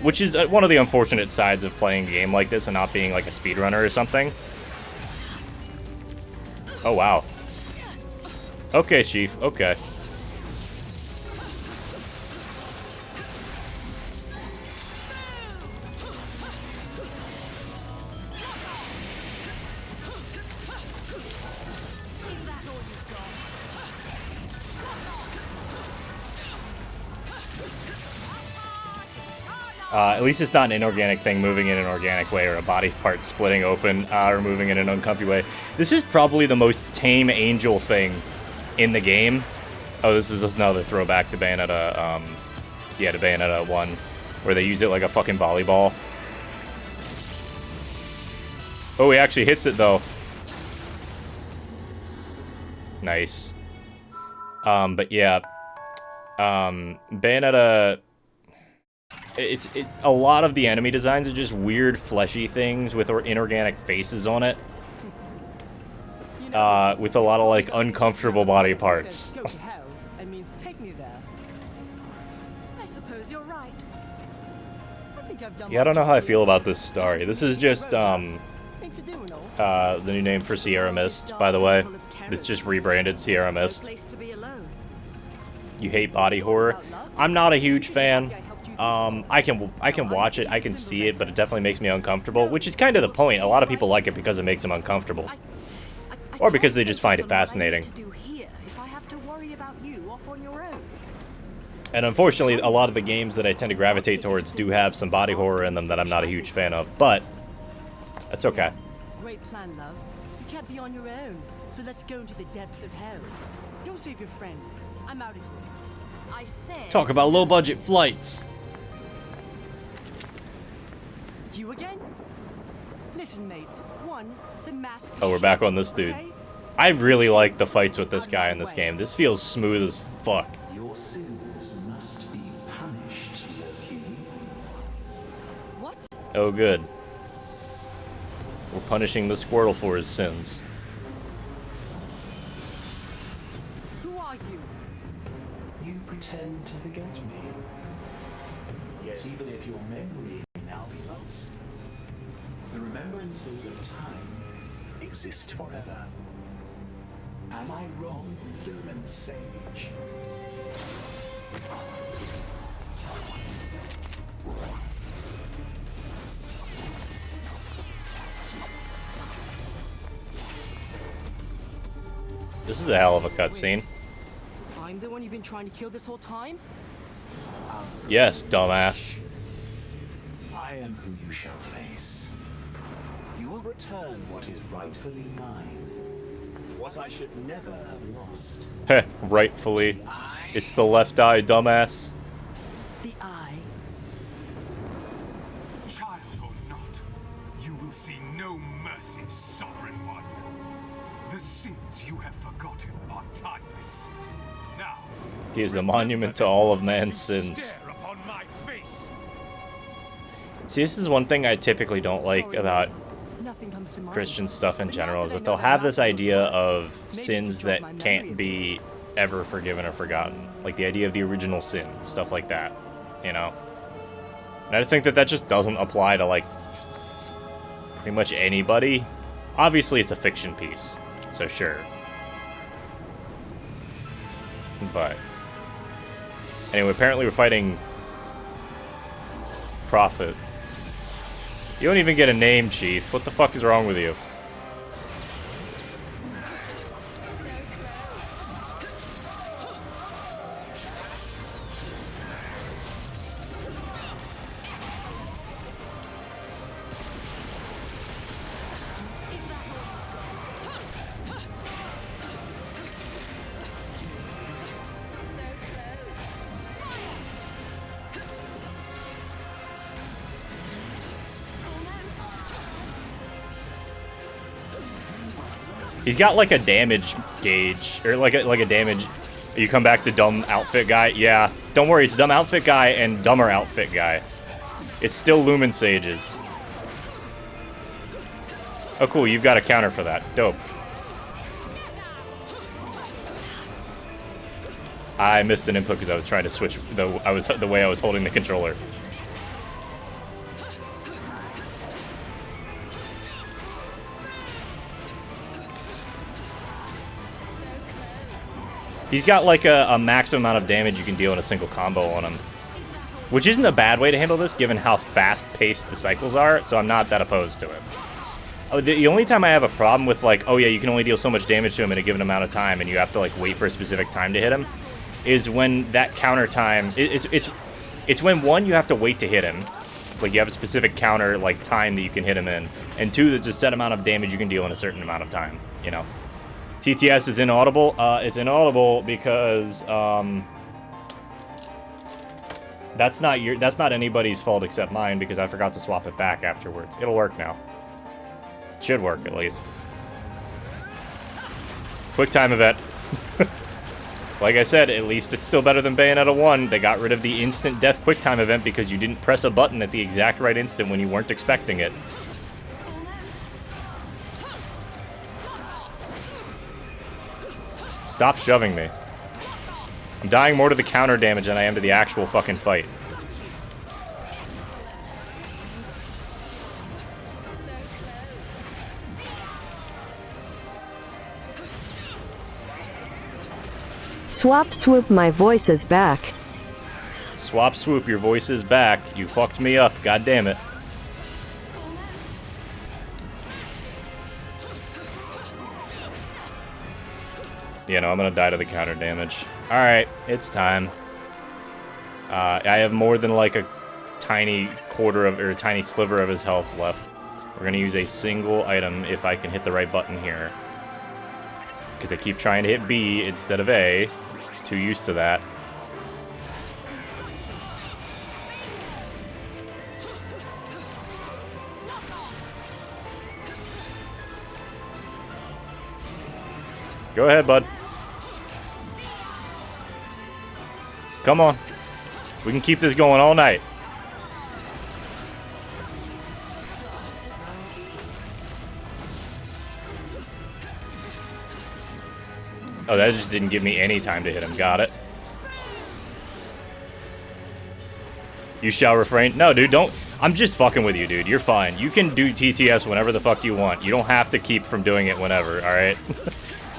which is one of the unfortunate sides of playing a game like this and not being like a speedrunner or something. Oh, wow. Okay, Chief. Okay. At least it's not an inorganic thing moving in an organic way or a body part splitting open or moving in an uncomfy way. This is probably the most tame angel thing in the game. Oh, this is another throwback to Bayonetta, yeah, to Bayonetta 1, where they use it like a fucking volleyball. Oh, he actually hits it, though. Nice. But yeah. Bayonetta... a lot of the enemy designs are just weird fleshy things with inorganic faces on it. With a lot of like uncomfortable body parts. Go to hell, it means take me there. I suppose you're right. Yeah, I don't know how I feel about this story. This is just, the new name for Sierra Mist, by the way. It's just rebranded Sierra Mist. You hate body horror? I'm not a huge fan. I can watch it, I can see it, but it definitely makes me uncomfortable, which is kind of the point. A lot of people like it because it makes them uncomfortable. Or because they just find it fascinating. And unfortunately, a lot of the games that I tend to gravitate towards do have some body horror in them that I'm not a huge fan of, but that's okay. Great plan, love. You can't be on your own, so let's go into the depths of hell. Go save your friend. I'm out of here. I said... Talk about low-budget flights. You again? Listen, mate. One, the mask... Oh, we're back on this dude. I really like the fights with this guy in this game. This feels smooth as fuck. Your sins must be punished, Loki. What? Oh, good. We're punishing the Squirtle for his sins. Who are you? You pretend to forget me. Yet even if your memory may now be lost, the remembrances of time exist forever. Am I wrong, Lumen Sage? This is a hell of a cutscene. I'm the one you've been trying to kill this whole time? Yes, dumbass. I am who you shall face. You will return what is rightfully mine. What I should never have lost. Heh, rightfully. It's the left eye, dumbass. The eye? Child or not, you will see no mercy, Sovereign One. The sins you have forgotten are timeless. Now, He is a monument to all of man's sins. stare upon my face. See, this is one thing I typically don't like about Nothing comes to mind. Christian stuff in general, is that they'll have this idea of sins that can't be ever forgiven or forgotten. Like the idea of the original sin, stuff like that, you know? And I think that that just doesn't apply to, like, pretty much anybody. Obviously, it's a fiction piece, so sure. But anyway, apparently we're fighting Prophet. You don't even get a name, Chief. What the fuck is wrong with you? He's got like a damage gauge, or like a damage. You come back to dumb outfit guy. Yeah, don't worry, it's dumb outfit guy and dumber outfit guy. It's still Lumen Sages. Oh, cool, you've got a counter for that. Dope. I missed an input because I was trying to switch the way I was holding the controller. He's got like a maximum amount of damage you can deal in a single combo on him. Which isn't a bad way to handle this, given how fast-paced the cycles are, so I'm not that opposed to it. The only time I have a problem with, like, oh yeah, you can only deal so much damage to him in a given amount of time, and you have to, like, wait for a specific time to hit him, is when that counter time... It's when, one, you have to wait to hit him. Like, you have a specific counter, like, time that you can hit him in, and two, there's a set amount of damage you can deal in a certain amount of time, you know? TTS is inaudible. It's inaudible because that's not anybody's fault except mine, because I forgot to swap it back afterwards. It'll work now. Should work at least. Quick time event. Like I said, at least it's still better than Bayonetta 1. They got rid of the instant death quick time event because you didn't press a button at the exact right instant when you weren't expecting it. Stop shoving me. I'm dying more to the counter damage than I am to the actual fucking fight. Swap swoop, my voice is back. Swap swoop, your voice is back. You fucked me up, god damn it. Yeah, no, I'm gonna die to the counter damage. Alright, it's time. I have more than like a tiny quarter of, or a tiny sliver of his health left. We're gonna use a single item if I can hit the right button here. Because I keep trying to hit B instead of A. Too used to that. Go ahead, bud. Come on. We can keep this going all night. Oh, that just didn't give me any time to hit him. Got it. You shall refrain. No, dude, don't. I'm just fucking with you, dude. You're fine. You can do TTS whenever the fuck you want. You don't have to keep from doing it whenever, alright?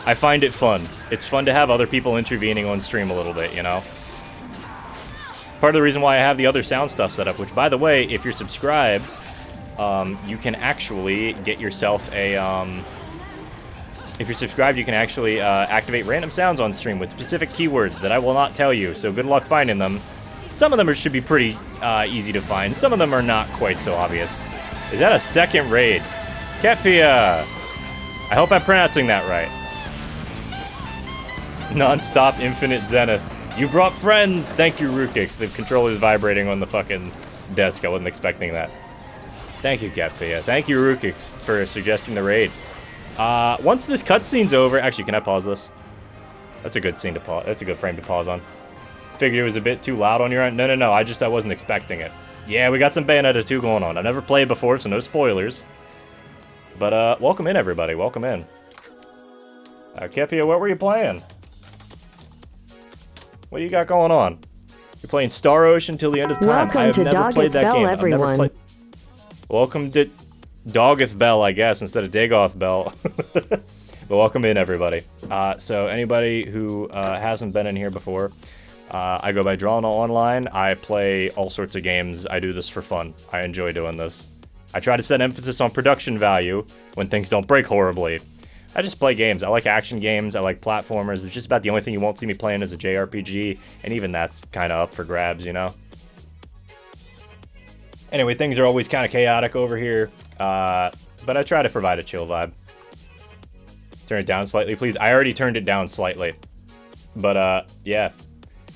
I find it fun. It's fun to have other people intervening on stream a little bit, you know? Part of the reason why I have the other sound stuff set up, which, by the way, if you're subscribed, you can actually get yourself a, if you're subscribed, you can actually activate random sounds on stream with specific keywords that I will not tell you, so good luck finding them. Some of them should be pretty easy to find. Some of them are not quite so obvious. Is that a second raid? Kepia! I hope I'm pronouncing that right. Non-stop infinite zenith. You brought friends! Thank you, Rukix. The controller's vibrating on the fucking desk. I wasn't expecting that. Thank you, Kepia. Thank you, Rukix, for suggesting the raid. Once this cutscene's over... Actually, can I pause this? That's a good scene to pause. That's a good frame to pause on. Figured it was a bit too loud on your end. No. I wasn't expecting it. Yeah, we got some Bayonetta 2 going on. I never played before, so no spoilers. But, welcome in, everybody. Welcome in. Kepia, what were you playing? What do you got going on? You're playing Star Ocean till the end of time. Welcome I have to never Doggeth played that Bell, game. everyone. Welcome to Doggeth Bell, I guess, instead of Dagoth Bell. But welcome in, everybody. So anybody who hasn't been in here before, I go by Drawing Online. I play all sorts of games. I do this for fun. I enjoy doing this. I try to set emphasis on production value when things don't break horribly. I just play games. I like action games. I like platformers. It's just about the only thing you won't see me playing is a JRPG, and even that's kind of up for grabs, you know? Anyway, things are always kind of chaotic over here, but I try to provide a chill vibe. Turn it down slightly, please. I already turned it down slightly. But, yeah.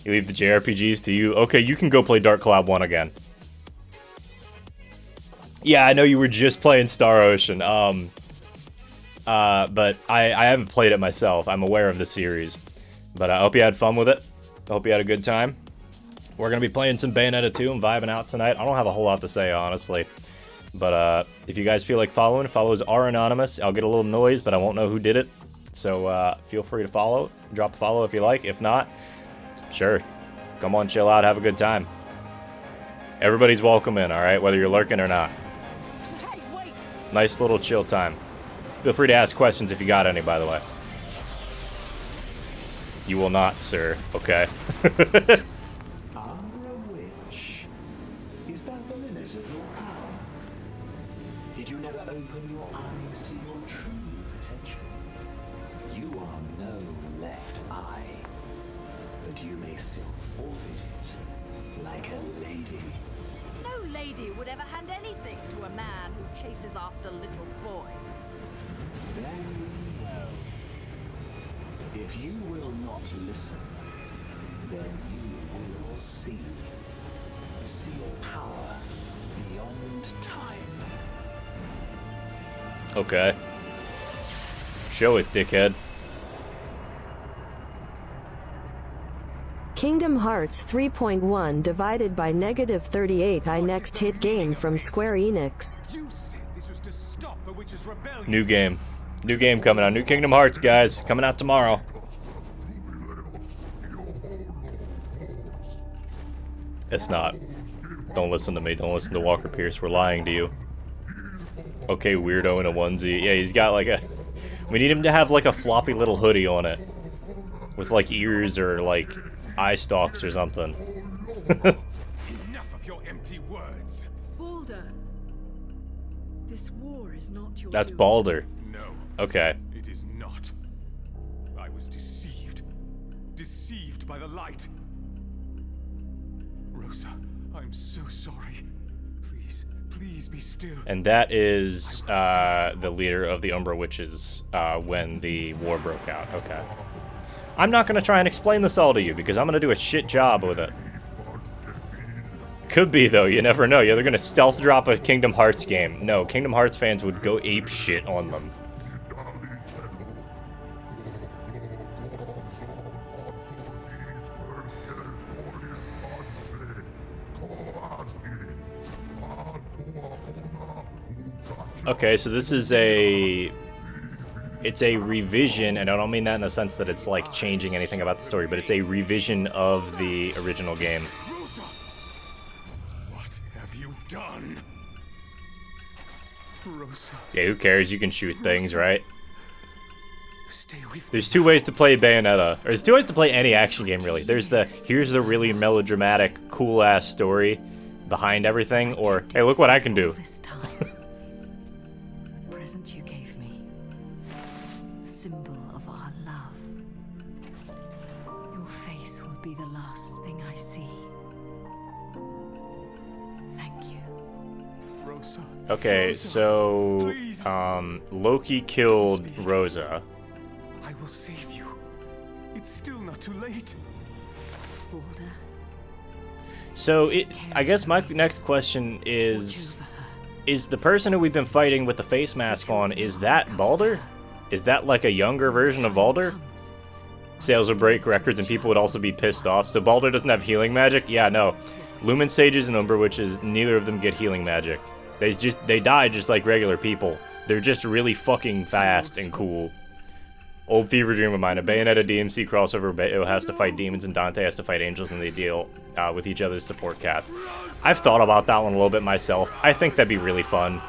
You leave the JRPGs to you. Okay, you can go play Dark Cloud 1 again. Yeah, I know you were just playing Star Ocean. But I haven't played it myself. I'm aware of the series. But I hope you had fun with it. I hope you had a good time. We're going to be playing some Bayonetta 2 and vibing out tonight. I don't have a whole lot to say, honestly. But if you guys feel like following, follows are anonymous. I'll get a little noise, but I won't know who did it. So feel free to follow. Drop a follow if you like. If not, sure. Come on, chill out, have a good time. Everybody's welcome in, alright? Whether you're lurking or not. Nice little chill time. Feel free to ask questions if you got any, by the way. You will not, sir. Okay. Arbor a witch. Is that the limit of your power? Did you never open your eyes to your true potential? You are no left eye, but you may still forfeit it, like a lady. No lady would ever hand anything to a man who chases after little boys. Very well. If you will not listen, then you will see. See your power beyond time. Okay. Show it, dickhead. Kingdom Hearts 3.1 divided by -38. I next hit game from Square Enix. New game. New game coming out. New Kingdom Hearts, guys. Coming out tomorrow. It's not. Don't listen to me. Don't listen to Walker Pierce. We're lying to you. Okay, weirdo in a onesie. Yeah, he's got like a... We need him to have like a floppy little hoodie on it. with like ears or like eye stalks or something. Enough of your empty words. Balder, this war is not your That's doing. Balder. No. Okay. It is not. I was deceived. Deceived by the light. Rosa, I'm so sorry. Please, please be still. And that is the leader of the Umbra Witches when the war broke out. Okay. I'm not going to try and explain this all to you because I'm going to do a shit job with it. Could be, though. You never know. Yeah, they're going to stealth drop a Kingdom Hearts game. No, Kingdom Hearts fans would go ape shit on them. Okay, so this is it's a revision, and I don't mean that in the sense that it's like changing anything about the story, but it's a revision of the original game. Rosa! What have you done? Rosa. Yeah, who cares? You can shoot things, right? Stay with me. There's two ways to play Bayonetta. Or there's two ways to play any action game, really. There's the, here's the really melodramatic, cool-ass story behind everything, or, hey, look what I can do. This time, the present you gave me, the symbol of our love. Your face will be the last thing I see. Thank you. Rosa. Okay, so, Loki killed Rosa. I will save you. It's still not too late. Balder, So, I guess my next question is the person who we've been fighting with the face mask on, is that Balder? Is that like a younger version of Balder? Sales would break records and people would also be pissed off. So Balder doesn't have healing magic? Yeah, no. Lumen Sages and Umbra Witches, neither of them get healing magic. They die just like regular people. They're just really fucking fast and cool. Old fever dream of mine. A Bayonetta DMC crossover. Bayo has to fight demons and Dante has to fight angels, and they deal with each other's support cast. I've thought about that one a little bit myself. I think that'd be really fun.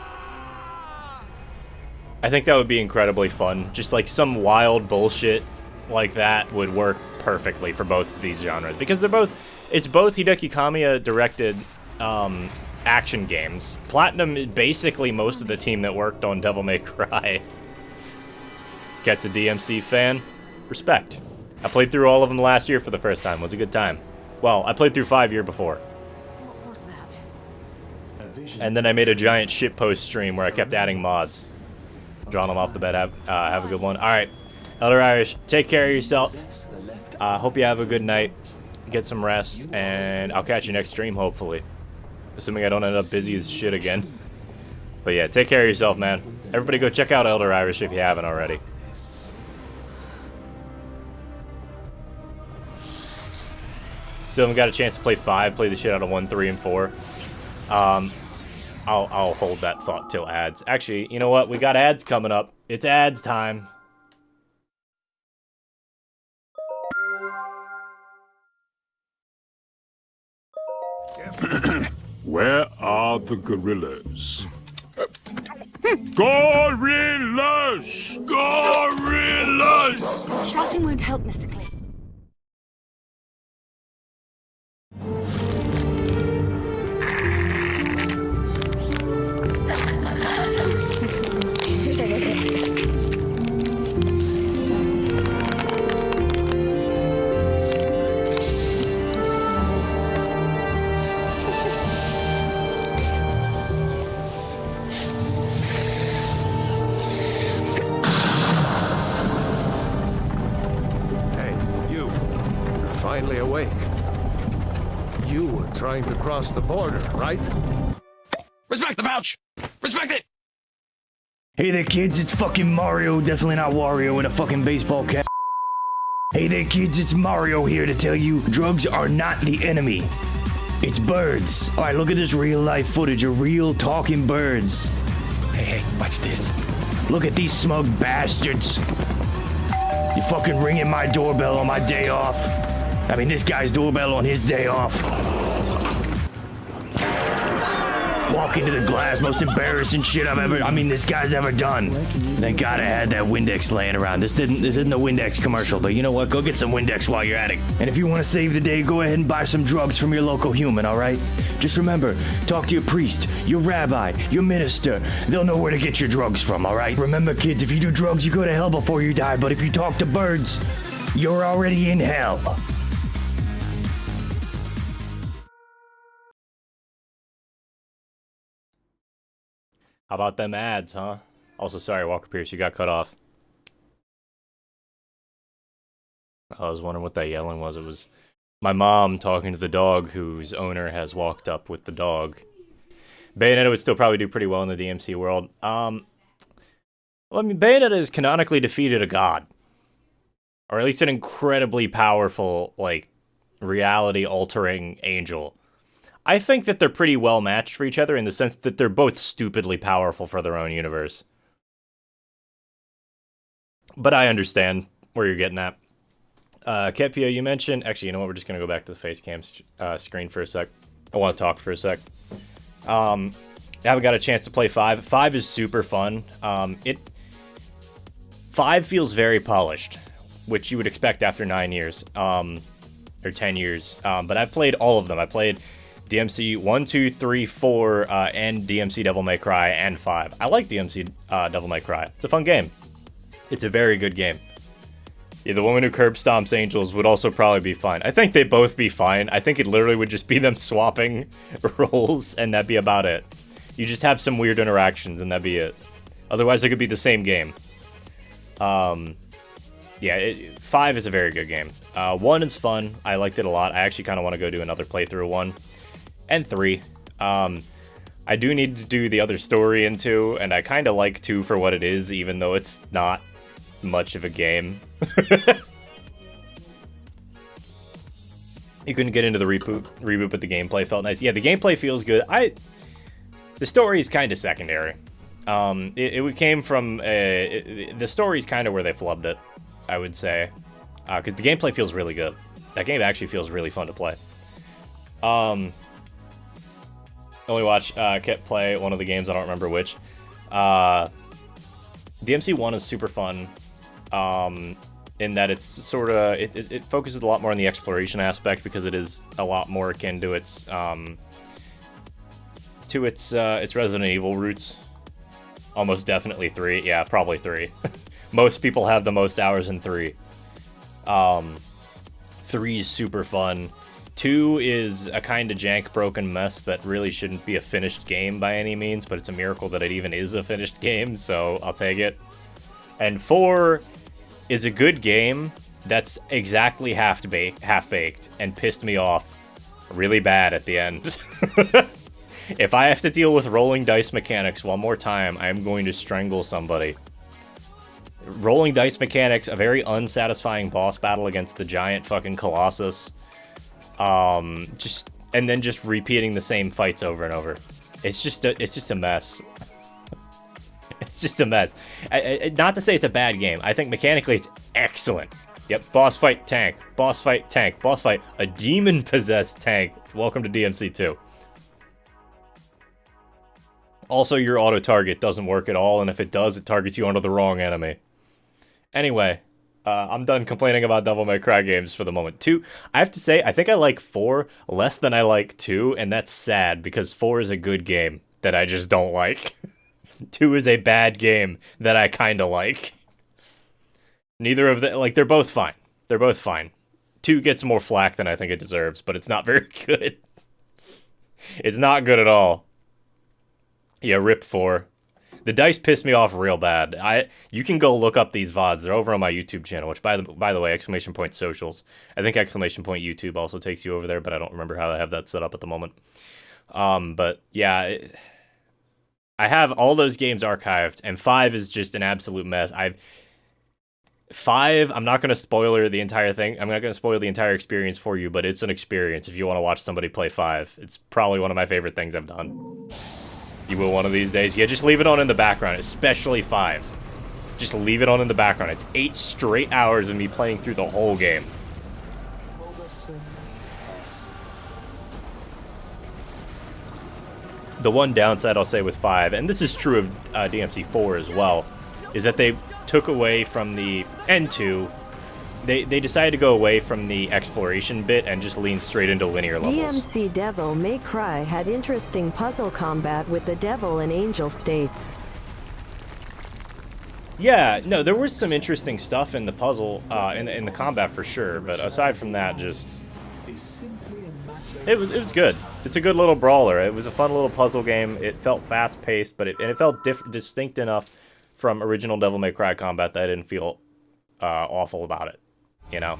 I think that would be incredibly fun. Just like some wild bullshit like that would work perfectly for both of these genres. Because it's both Hideki Kamiya directed action games. Platinum is basically most of the team that worked on Devil May Cry. Gets a DMC fan? Respect. I played through all of them last year for the first time. It was a good time. Well, I played through 5 years before. what was that? And then I made a giant shitpost stream where I kept adding mods. Drawing them off the bed. Have a good one. Alright. Elder Irish, take care of yourself. Hope you have a good night. Get some rest. And I'll catch you next stream, hopefully. Assuming I don't end up busy as shit again. But yeah, take care of yourself, man. Everybody go check out Elder Irish if you haven't already. Still haven't got a chance to play 5, play the shit out of 1, 3, and 4. I'll hold that thought till ads. Actually, you know what? We got ads coming up. It's ads time. Where are the gorillas? Gorillas! Gorillas! Shouting won't help, Mr. Clay. Finally awake. You were trying to cross the border, right? Respect the pouch! Respect it! Hey there, kids, it's fucking Mario, definitely not Wario in a fucking baseball cap. Hey there, kids, it's Mario here to tell you drugs are not the enemy. It's birds. Alright, look at this real-life footage of real talking birds. Hey, watch this. Look at these smug bastards. You fucking ringing my doorbell on my day off. I mean, this guy's doorbell on his day off. walk into the glass, most embarrassing shit this guy's ever done. Thank God I had that Windex laying around. This isn't a Windex commercial, but you know what? Go get some Windex while you're at it. And if you want to save the day, go ahead and buy some drugs from your local human, all right? Just remember, talk to your priest, your rabbi, your minister. They'll know where to get your drugs from, all right? Remember, kids, if you do drugs, you go to hell before you die, but if you talk to birds, you're already in hell. How about them ads, huh? Also, sorry, Walker Pierce, you got cut off. I was wondering what that yelling was. It was my mom talking to the dog whose owner has walked up with the dog. Bayonetta would still probably do pretty well in the DMC world. Well, I mean, Bayonetta has canonically defeated a god. Or at least an incredibly powerful, like, reality-altering angel. I think that they're pretty well matched for each other in the sense that they're both stupidly powerful for their own universe. But I understand where you're getting at. Kepia, you mentioned... Actually, you know what? We're just going to go back to the face cam screen for a sec. I want to talk for a sec. I haven't got a chance to play 5. 5 is super fun. 5 feels very polished, which you would expect after 9 years. Or 10 years. But I've played all of them. I played DMC 1, 2, 3, 4, and DMC Devil May Cry, and 5. I like DMC Devil May Cry. It's a fun game. It's a very good game. Yeah, the woman who curb stomps angels would also probably be fine. I think they'd both be fine. I think it literally would just be them swapping roles, and that'd be about it. You just have some weird interactions, and that'd be it. Otherwise, it could be the same game. Yeah, 5 is a very good game. 1 is fun. I liked it a lot. I actually kind of want to go do another playthrough of 1. And 3. I do need to do the other story in 2, and I kind of like 2 for what it is, even though it's not much of a game. You couldn't get into the reboot, but the gameplay felt nice. Yeah, the gameplay feels good. The story is kind of secondary. It came from... the story is kind of where they flubbed it, I would say. Because the gameplay feels really good. That game actually feels really fun to play. Only watch Kit play one of the games, I don't remember which. DMC 1 is super fun. In that it's sort of... It focuses a lot more on the exploration aspect because it is a lot more akin to its Resident Evil roots. Almost definitely 3. Yeah, probably 3. Most people have the most hours in 3. 3 is super fun. 2 is a kind of jank broken mess that really shouldn't be a finished game by any means, but it's a miracle that it even is a finished game, so I'll take it. And 4 is a good game that's exactly half-baked and pissed me off really bad at the end. If I have to deal with rolling dice mechanics one more time, I'm going to strangle somebody. Rolling dice mechanics, a very unsatisfying boss battle against the giant fucking Colossus. And then just repeating the same fights over and over. It's just a mess. It's just a mess. Not to say it's a bad game. I think mechanically it's excellent. Yep, boss fight, tank. Boss fight, tank. Boss fight, a demon-possessed tank. Welcome to DMC 2. Also, your auto-target doesn't work at all, and if it does, it targets you onto the wrong enemy. Anyway, I'm done complaining about Devil May Cry games for the moment. 2, I have to say, I think I like 4 less than I like 2, and that's sad, because 4 is a good game that I just don't like. 2 is a bad game that I kinda like. Neither of them, like, they're both fine. They're both fine. 2 gets more flack than I think it deserves, but it's not very good. It's not good at all. Yeah, rip 4. The dice pissed me off real bad. You can go look up these VODs. They're over on my YouTube channel, which, by the way, exclamation point socials. I think exclamation point YouTube also takes you over there, but I don't remember how I have that set up at the moment. But, yeah, I have all those games archived, and 5 is just an absolute mess. 5, I'm not going to spoiler the entire thing. I'm not going to spoil the entire experience for you, but it's an experience if you want to watch somebody play 5. It's probably one of my favorite things I've done. You will one of these days. Yeah, just leave it on in the background, especially 5. Just leave it on in the background. It's 8 straight hours of me playing through the whole game. The one downside I'll say with 5, and this is true of DMC 4 as well, is that they took away from the end 2. They decided to go away from the exploration bit and just lean straight into linear levels. DMC Devil May Cry had interesting puzzle combat with the devil and angel states. Yeah, no, there was some interesting stuff in the puzzle, in the combat for sure, but aside from that, just... It was good. It's a good little brawler. It was a fun little puzzle game. It felt fast-paced, but it felt distinct enough from original Devil May Cry combat that I didn't feel awful about it, you know?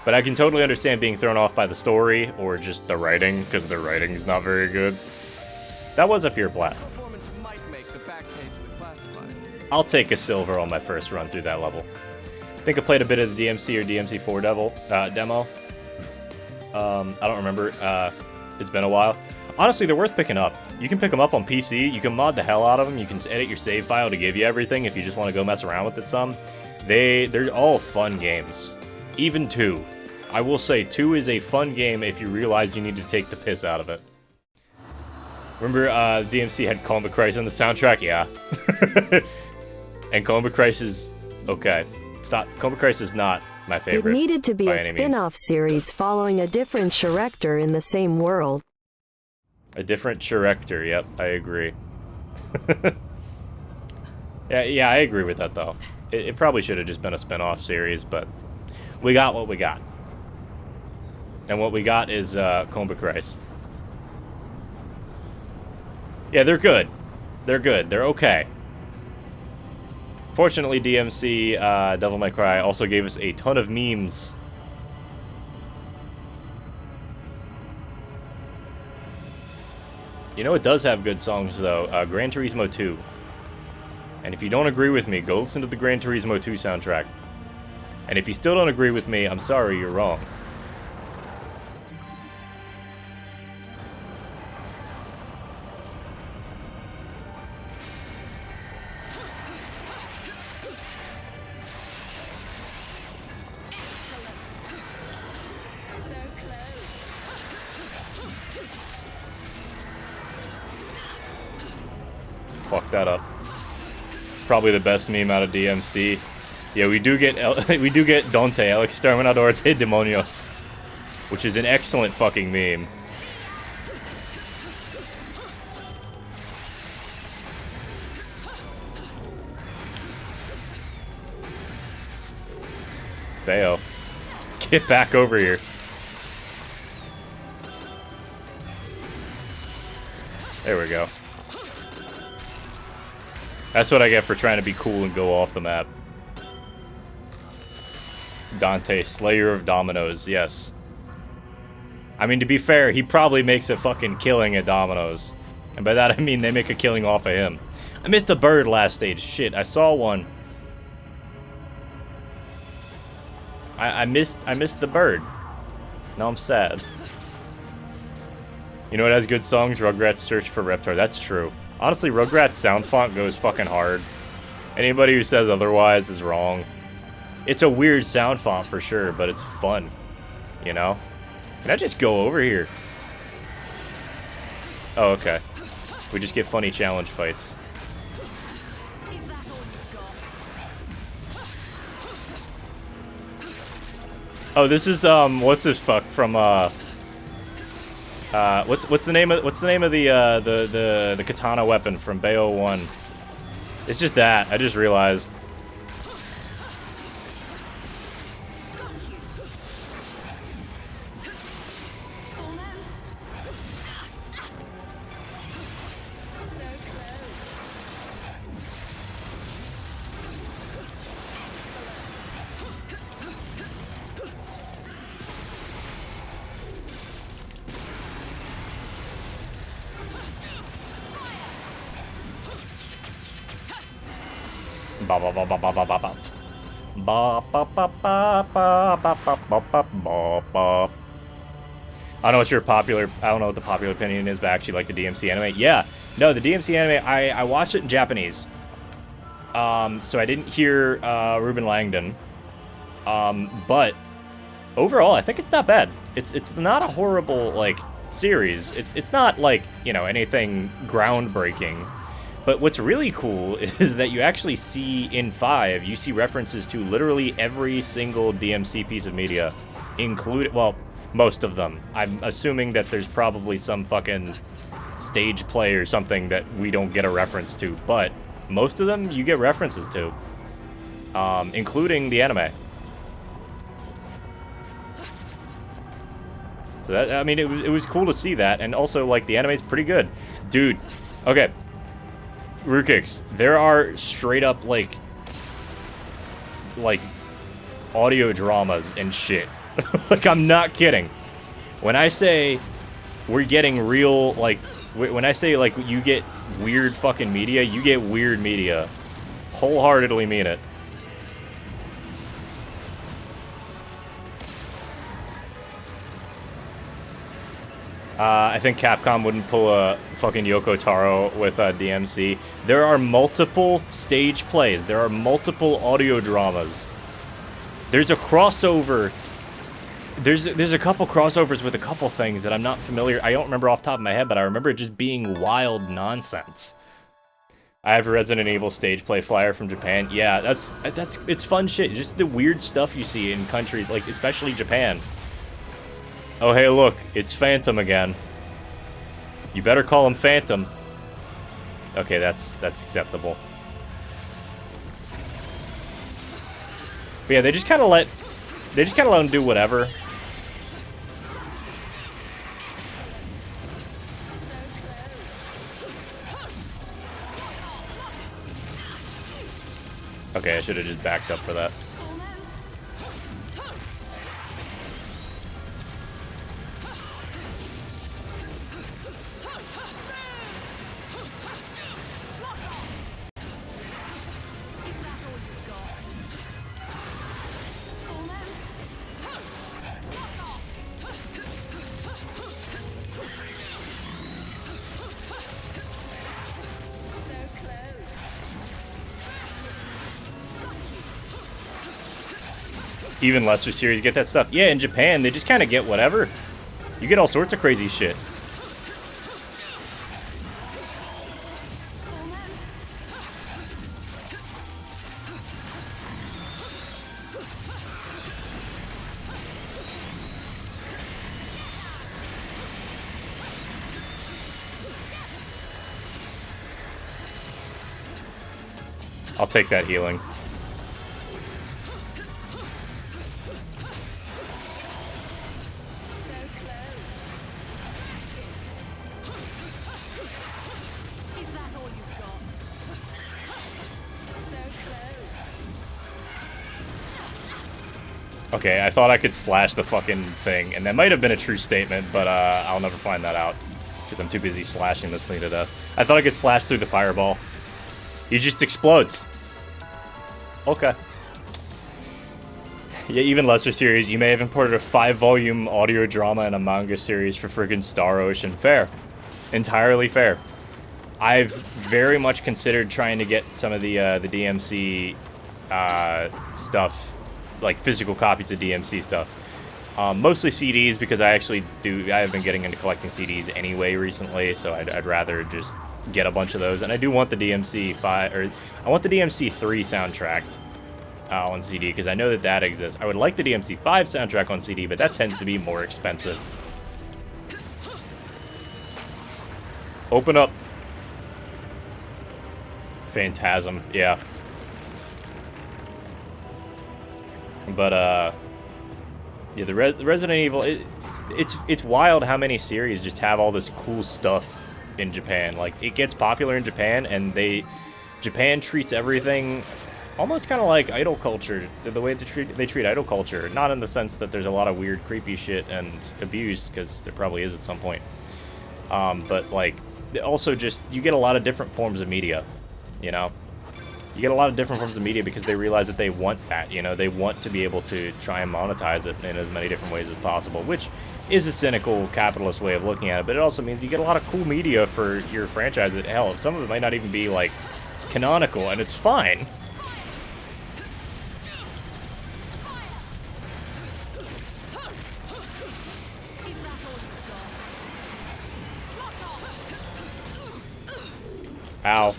But I can totally understand being thrown off by the story or just the writing, because the writing's not very good. That was a pure plat. I'll take a silver on my first run through that level. I think I played a bit of the DMC or DMC4 demo. I don't remember. It's been a while. Honestly, they're worth picking up. You can pick them up on PC. You can mod the hell out of them. You can edit your save file to give you everything if you just want to go mess around with it some. They're all fun games. Even 2. I will say 2 is a fun game if you realize you need to take the piss out of it. Remember DMC had Columbia Christ on the soundtrack? Yeah. And Columbia Christ is... Okay. It's not... Columbia Christ is not my favorite. It needed to be a spin-off series following a different character in the same world. A different character, yep, I agree. yeah, I agree with that, though. It probably should have just been a spin-off series, but we got what we got. And what we got is Columbia Christ. Yeah, they're good. They're good. They're okay. Fortunately, DMC Devil May Cry also gave us a ton of memes. You know, it does have good songs, though. Gran Turismo 2. And if you don't agree with me, go listen to the Gran Turismo 2 soundtrack. And if you still don't agree with me, I'm sorry, you're wrong. Fuck that up. Probably the best meme out of DMC. Yeah, we do get Dante, El Exterminador de Demonios, which is an excellent fucking meme. Bayo, get back over here. There we go. That's what I get for trying to be cool and go off the map. Dante, Slayer of Dominoes, yes. I mean, to be fair, he probably makes a fucking killing at Dominoes. And by that I mean they make a killing off of him. I missed the bird last stage. Shit, I saw one. I missed the bird. Now I'm sad. You know what has good songs? Rugrats Search for Reptar. That's true. Honestly, Rugrats sound font goes fucking hard. Anybody who says otherwise is wrong. It's a weird sound font for sure, but it's fun. You know? Can I just go over here? Oh, okay. We just get funny challenge fights. Oh, this is what's this fuck from what's the name of the katana weapon from Bayo 1? It's just that. I just realized. I don't know what the popular opinion is, but I actually like the DMC anime. Yeah, no, the DMC anime, I watched it in Japanese. So I didn't hear Ruben Langdon. But overall, I think it's not bad. It's not a horrible, like, series. It's not like, you know, anything groundbreaking. But what's really cool is that you actually see in 5, you see references to literally every single DMC piece of media, well, most of them. I'm assuming that there's probably some fucking stage play or something that we don't get a reference to, but most of them you get references to, including the anime. So that, I mean, it was cool to see that, and also, like, the anime's pretty good. Dude, okay. Rukix, there are straight up, like audio dramas and shit. Like, I'm not kidding. When I say we're getting real, like, when I say, like, you get weird fucking media, you get weird media. Wholeheartedly mean it. I think Capcom wouldn't pull a fucking Yoko Taro with DMC. There are multiple stage plays. There are multiple audio dramas. There's a crossover. There's a couple crossovers with a couple things that I'm not familiar. I don't remember off the top of my head, but I remember it just being wild nonsense. I have a Resident Evil stage play flyer from Japan. Yeah, it's fun shit. Just the weird stuff you see in countries, like especially Japan. Oh, hey, look, it's Phantom again. You better call him Phantom. Okay, that's acceptable. But yeah, they just kind of let him do whatever. Okay, I should have just backed up for that. Even lesser series get that stuff. Yeah, in Japan, they just kind of get whatever. You get all sorts of crazy shit. I'll take that healing. Okay, I thought I could slash the fucking thing, and that might have been a true statement, but I'll never find that out, because I'm too busy slashing this thing to death. I thought I could slash through the fireball. He just explodes. Okay. Yeah, even lesser series, you may have imported a 5-volume audio drama and a manga series for friggin' Star Ocean. Fair. Entirely fair. I've very much considered trying to get some of the DMC stuff, like physical copies of DMC stuff. Mostly CDs, because I have been getting into collecting CDs anyway recently, so I'd rather just get a bunch of those. And I do want the DMC 5, or I want the DMC 3 soundtrack on CD, because I know that exists. I would like the DMC 5 soundtrack on CD, but that tends to be more expensive. Open up. Phantasm, yeah. But, yeah, the Resident Evil, it's wild how many series just have all this cool stuff in Japan. Like, it gets popular in Japan, and Japan treats everything almost kind of like idol culture, the way they treat idol culture. Not in the sense that there's a lot of weird, creepy shit and abuse, because there probably is at some point. But, like, also just, you get a lot of different forms of media, you know? You get a lot of different forms of media because they realize that they want that, you know? They want to be able to try and monetize it in as many different ways as possible, which is a cynical, capitalist way of looking at it, but it also means you get a lot of cool media for your franchise that, hell, some of it might not even be, like, canonical, and it's fine. Ow.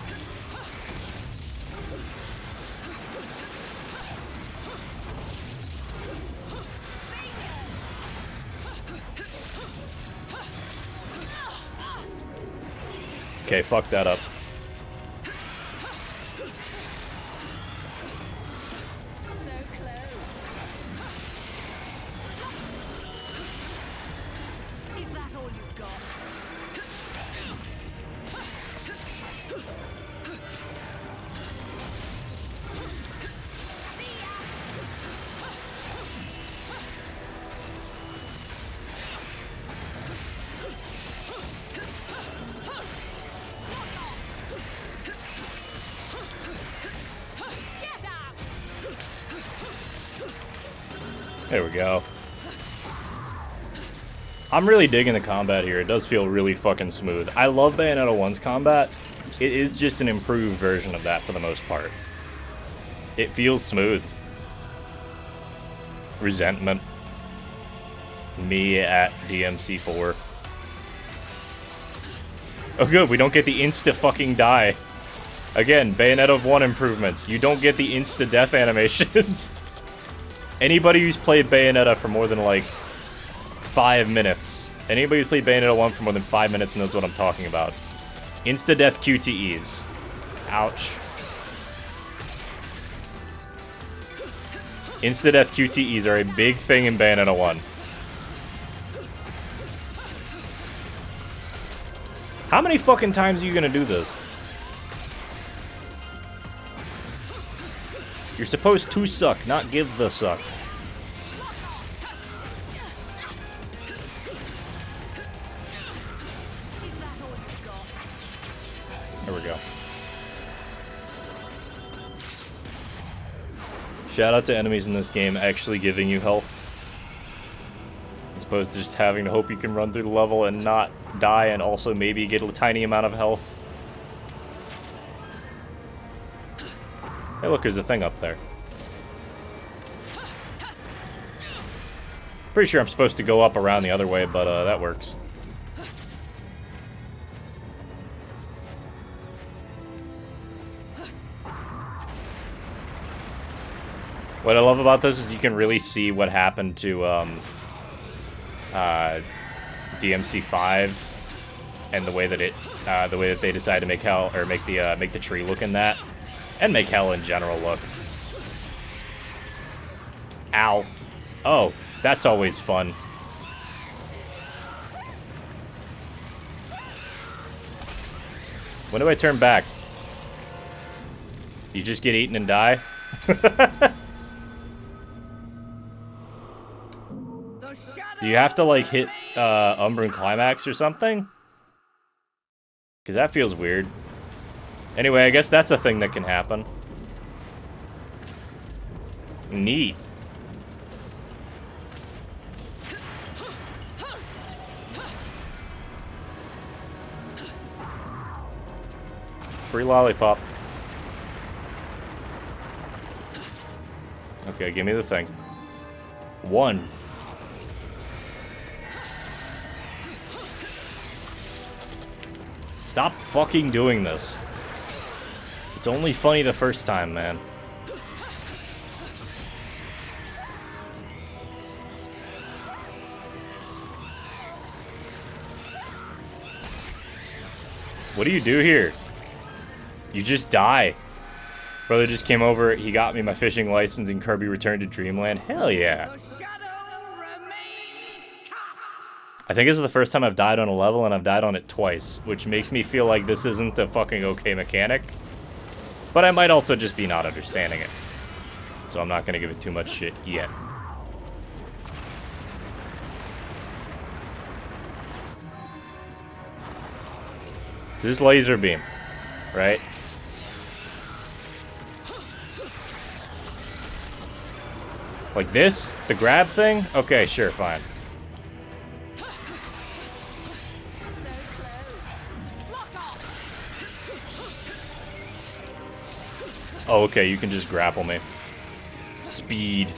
Okay, fuck that up. So close. Is that all you've got? There we go. I'm really digging the combat here. It does feel really fucking smooth. I love Bayonetta 1's combat. It is just an improved version of that for the most part. It feels smooth. Resentment. Me at DMC4. Oh good, we don't get the insta-fucking die. Again, Bayonetta 1 improvements. You don't get the insta-death animations. Anybody who's played Bayonetta for more than, like, 5 minutes. Anybody who's played Bayonetta 1 for more than 5 minutes knows what I'm talking about. Insta-death QTEs. Ouch. Insta-death QTEs are a big thing in Bayonetta 1. How many fucking times are you gonna do this? You're supposed to suck, not give the suck. There we go. Shout out to enemies in this game actually giving you health. As opposed to just having to hope you can run through the level and not die and also maybe get a tiny amount of health. Hey look, there's a thing up there. Pretty sure I'm supposed to go up around the other way, but that works. What I love about this is you can really see what happened to DMC5 and the way that they decided to make hell or make the tree look in that. And make hell in general look. Ow. Oh, that's always fun. When do I turn back? You just get eaten and die? Do you have to, like, hit Umbran Climax or something? Because that feels weird. Anyway, I guess that's a thing that can happen. Neat. Free lollipop. Okay, give me the thing. 1. Stop fucking doing this. It's only funny the first time, man. What do you do here? You just die. Brother just came over, he got me my fishing license, and Kirby returned to Dreamland. Hell yeah. I think this is the first time I've died on a level, and I've died on it twice, which makes me feel like this isn't a fucking okay mechanic. But I might also just be not understanding it. So I'm not gonna give it too much shit yet. This laser beam, right? Like this? The grab thing? Okay, sure, fine. Oh, okay, you can just grapple me. Speed.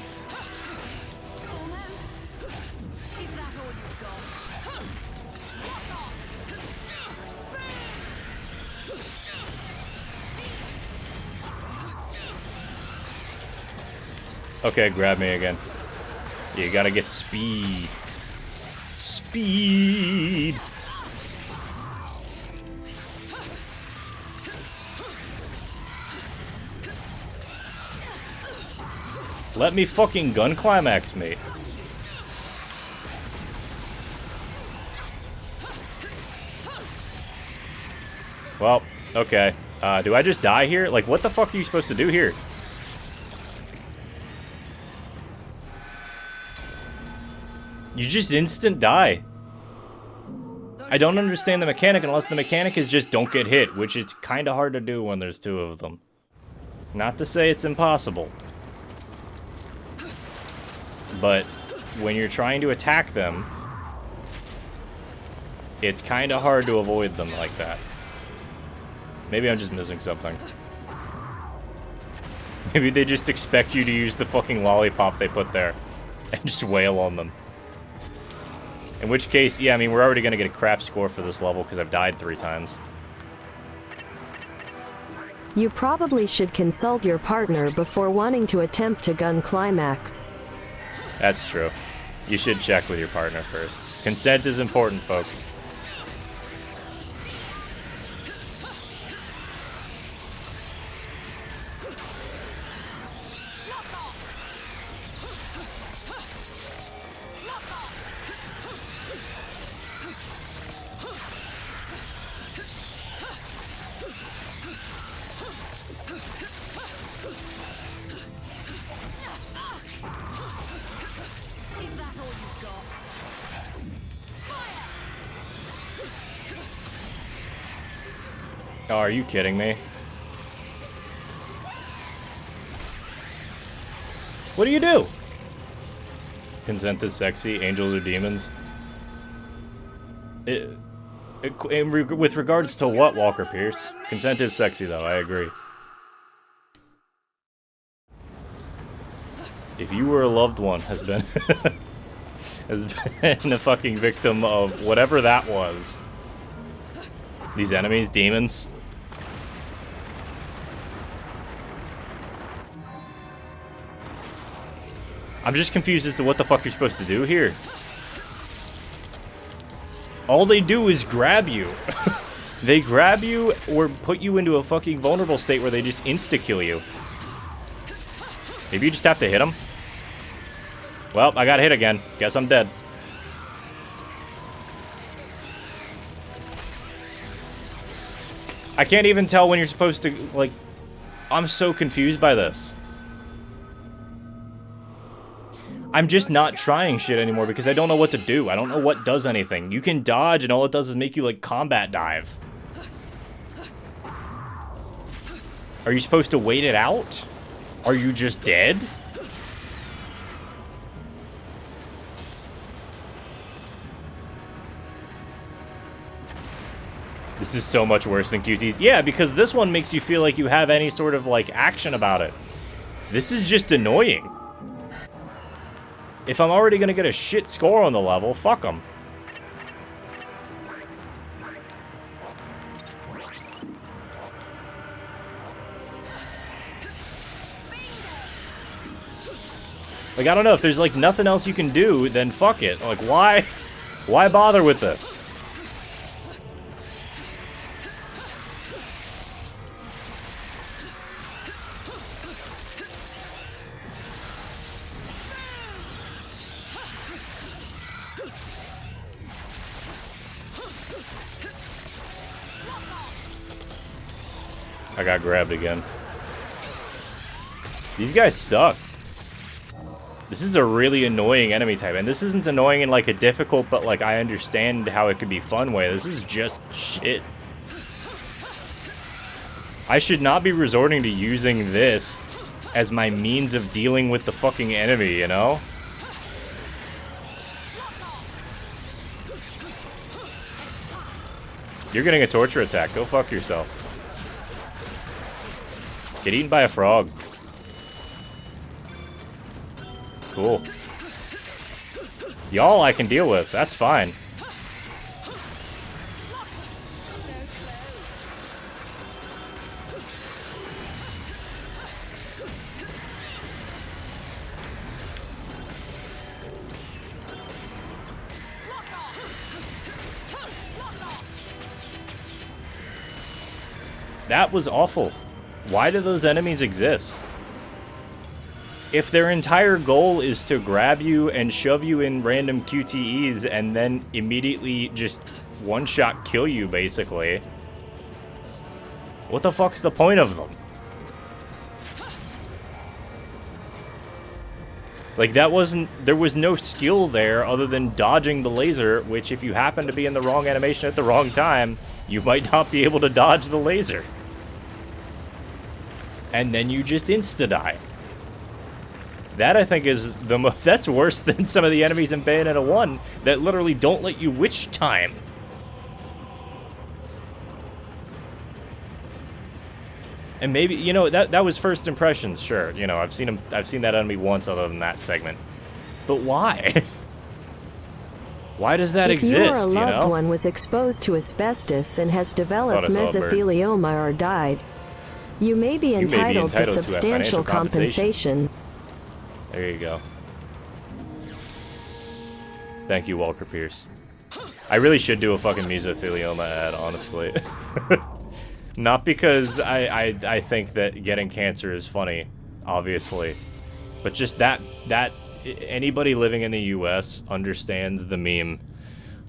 Okay, grab me again. You gotta get speed. Speed! Let me fucking gun climax, mate. Well, okay. Do I just die here? Like, what the fuck are you supposed to do here? You just instant die. I don't understand the mechanic unless the mechanic is just don't get hit, which it's kind of hard to do when there's two of them. Not to say it's impossible. But when you're trying to attack them, it's kind of hard to avoid them like that. Maybe I'm just missing something. Maybe they just expect you to use the fucking lollipop they put there and just wail on them. In which case, yeah, I mean, we're already going to get a crap score for this level because I've died 3 times. You probably should consult your partner before wanting to attempt to gun climax. That's true. You should check with your partner first. Consent is important, folks. Oh, are you kidding me? What do you do? Consent is sexy, angels or demons? With regards to what, Walker Pierce? Consent is sexy, though, I agree. If you were a loved one, has been a fucking victim of whatever that was. These enemies, demons. I'm just confused as to what the fuck you're supposed to do here. All they do is grab you. They grab you or put you into a fucking vulnerable state where they just insta-kill you. Maybe you just have to hit them. Well, I got hit again. Guess I'm dead. I can't even tell when you're supposed to, like... I'm so confused by this. I'm just not trying shit anymore because I don't know what to do. I don't know what does anything. You can dodge and all it does is make you, like, combat dive. Are you supposed to wait it out? Are you just dead? This is so much worse than QT's. Yeah, because this one makes you feel like you have any sort of, like, action about it. This is just annoying. If I'm already gonna get a shit score on the level, fuck them. Like, I don't know, if there's, like, nothing else you can do, then fuck it. Like, why bother with this? I got grabbed again. These guys suck. This is a really annoying enemy type, and this isn't annoying in like a difficult, but like I understand how it could be fun way. This is just shit. I should not be resorting to using this as my means of dealing with the fucking enemy, you know? You're getting a torture attack. Go fuck yourself. Get eaten by a frog. Cool. Y'all I can deal with. That's fine. That was awful. Why do those enemies exist? If their entire goal is to grab you and shove you in random QTEs and then immediately just one-shot kill you, basically, what the fuck's the point of them? Like, that wasn't... There was no skill there other than dodging the laser, which if you happen to be in the wrong animation at the wrong time, you might not be able to dodge the laser. And then you just insta-die. That, I think, is the that's worse than some of the enemies in Bayonetta 1 that literally don't let you witch time. And maybe, you know, that was first impressions, sure. You know, I've seen that enemy once other than that segment. But why? Why does that exist, If your loved one was exposed to asbestos and has developed mesothelioma or died, you may be entitled to substantial compensation. There you go. Thank you, Walker Pierce. I really should do a fucking mesothelioma ad, honestly. Not because I think that getting cancer is funny, obviously, but just that anybody living in the US understands the meme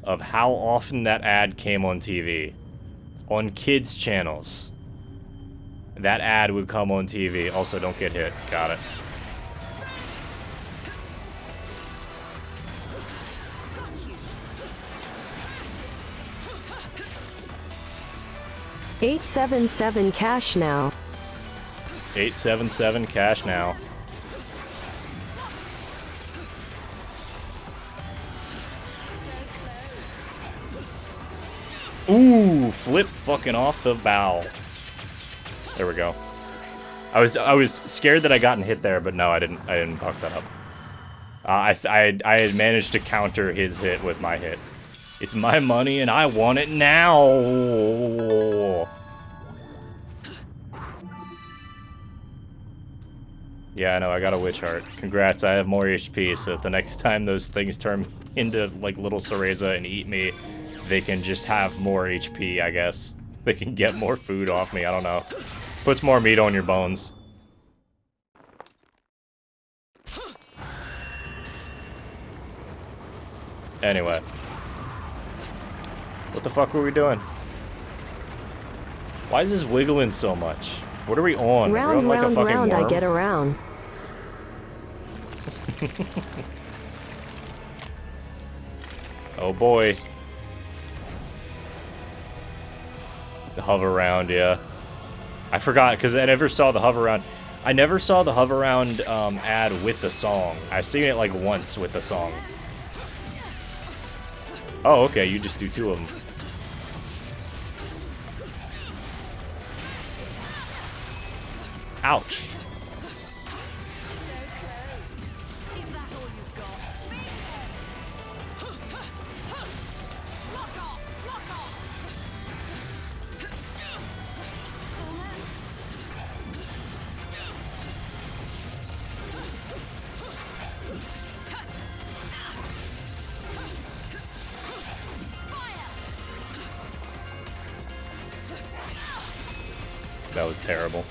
of how often that ad came on TV. On kids' channels. That ad would come on TV. Also, don't get hit. Got it. 877 cash now. 877 cash now. Ooh, flip fucking off the bow. There we go. I was scared that I gotten hit there, but no, I didn't fuck that up. I had managed to counter his hit with my hit. It's my money and I want it now. Yeah, I know, I got a witch heart. Congrats, I have more HP, so that the next time those things turn into like little Cereza and eat me, they can just have more HP, I guess. They can get more food off me, I don't know. Puts more meat on your bones. Anyway. What the fuck were we doing? Why is this wiggling so much? What are we on? Round, are we on like round, a fucking round, worm? I get around. Oh boy. The hover round, yeah. I forgot, because I never saw the hover round. I never saw the hover round ad with the song. I've seen it like once with the song. Oh, okay, you just do two of them. Ouch. That was terrible.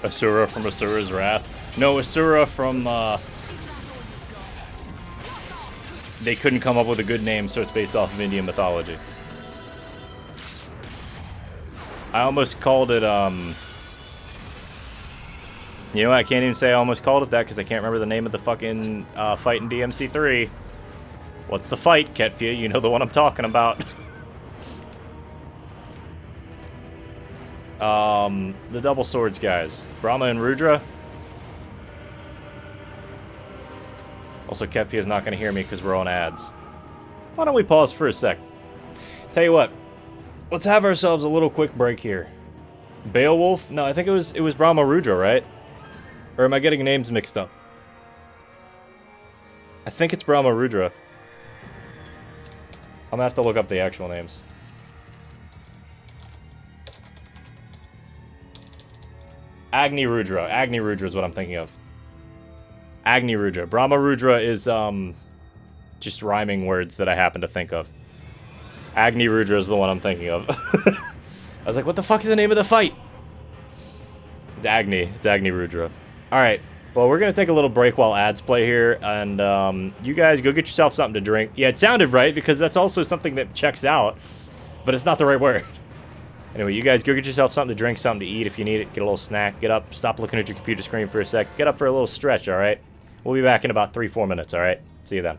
Asura from Asura's Wrath? No, Asura from, they couldn't come up with a good name, so it's based off of Indian mythology. I almost called it, you know what, I can't even say I almost called it that, because I can't remember the name of the fucking, fight in DMC3. What's the fight, Ketpia? You know the one I'm talking about. The double swords guys. Brahma and Rudra. Also, Ketpia is not going to hear me because we're on ads. Why don't we pause for a sec? Tell you what. Let's have ourselves a little quick break here. Beowulf? No, I think it was Brahma Rudra, right? Or am I getting names mixed up? I think it's Brahma Rudra. I'm gonna have to look up the actual names. Agni Rudra. Agni Rudra is what I'm thinking of. Agni Rudra. Brahma Rudra is just rhyming words that I happen to think of. Agni Rudra is the one I'm thinking of. I was like, what the fuck is the name of the fight? It's Agni. It's Agni Rudra. Alright. Well, we're going to take a little break while ads play here, and you guys go get yourself something to drink. Yeah, it sounded right, because that's also something that checks out, but it's not the right word. Anyway, you guys go get yourself something to drink, something to eat if you need it. Get a little snack. Get up. Stop looking at your computer screen for a sec. Get up for a little stretch, alright? We'll be back in about 3-4 minutes, alright? See you then.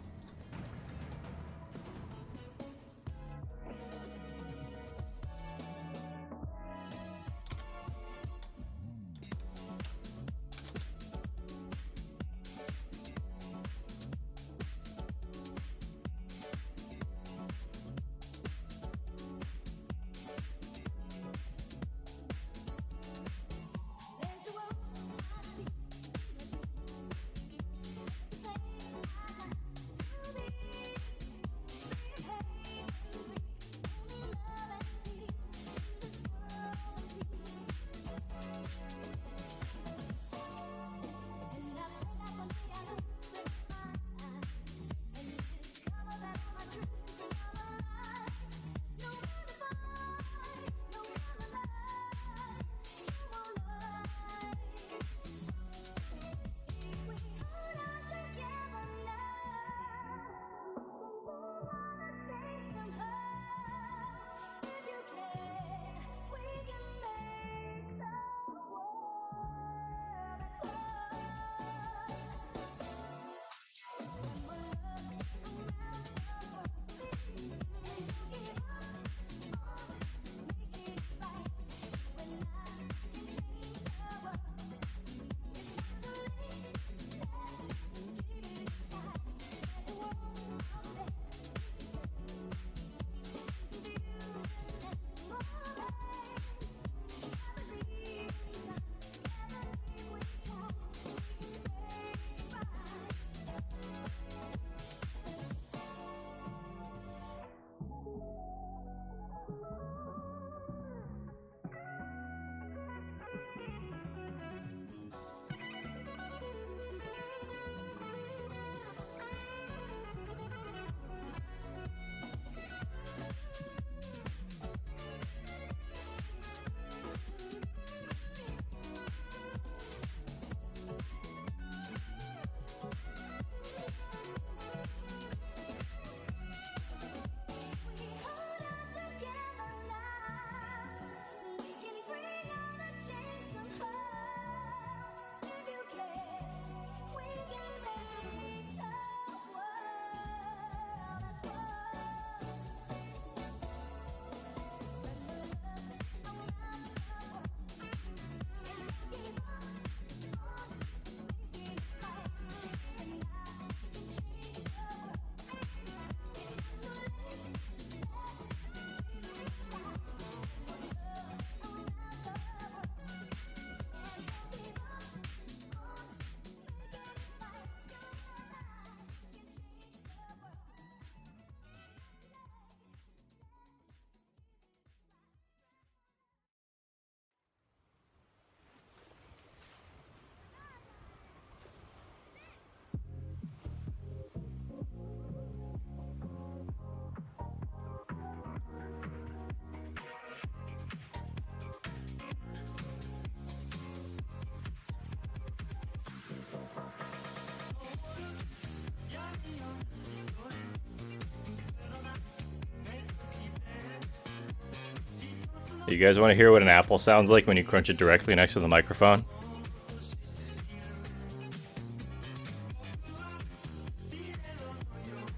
You guys want to hear what an apple sounds like when you crunch it directly next to the microphone?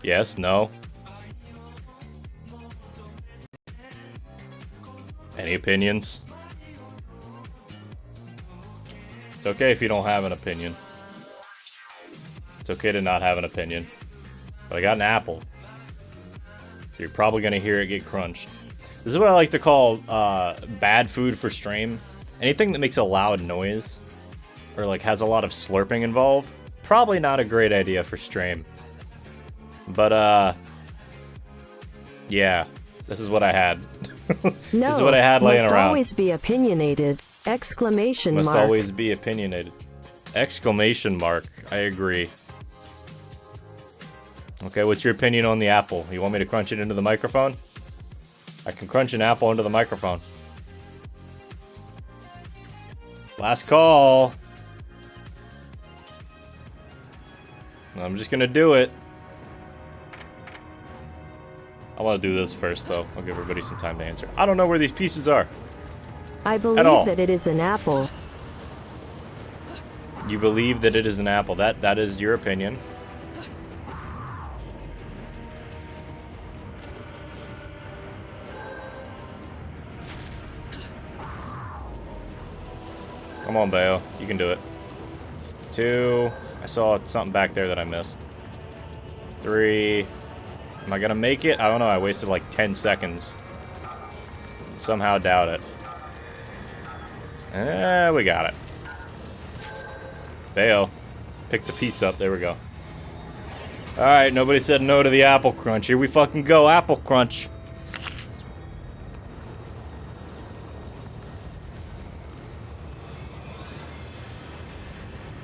Yes? No? Any opinions? It's okay if you don't have an opinion. It's okay to not have an opinion. But I got an apple. So you're probably going to hear it get crunched. This is what I like to call bad food for stream. Anything that makes a loud noise or like has a lot of slurping involved, probably not a great idea for stream. But Yeah, this is what I had. No, this is what I had laying must around. always be opinionated! Exclamation Must mark. always be opinionated. Exclamation mark. I agree. Okay, what's your opinion on the apple? You want me to crunch it into the microphone? I can crunch an apple into the microphone. Last call. I'm just gonna do it. I want to do this first, though. I'll give everybody some time to answer. I don't know where these pieces are. I believe that it is an apple. You believe that it is an apple. That is your opinion. Come on, Bayo. You can do it. 2. I saw something back there that I missed. 3. Am I gonna make it? I don't know. I wasted like 10 seconds. Somehow doubt it. We got it. Bayo. Pick the piece up. There we go. Alright, nobody said no to the apple crunch. Here we fucking go. Apple crunch.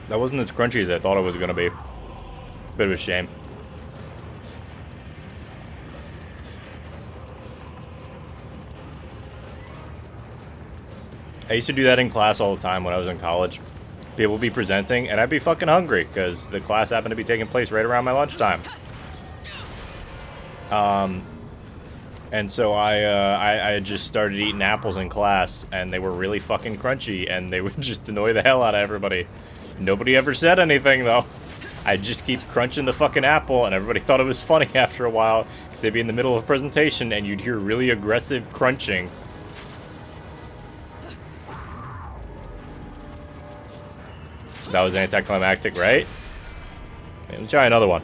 That wasn't as crunchy as I thought it was gonna be. Bit of a shame. I used to do that in class all the time when I was in college. People would be presenting, and I'd be fucking hungry, because the class happened to be taking place right around my lunchtime. And so I just started eating apples in class, and they were really fucking crunchy, and they would just annoy the hell out of everybody. Nobody ever said anything, though. I'd just keep crunching the fucking apple, and everybody thought it was funny after a while, because they'd be in the middle of a presentation, and you'd hear really aggressive crunching. That was anticlimactic, right? Okay, let's try another one.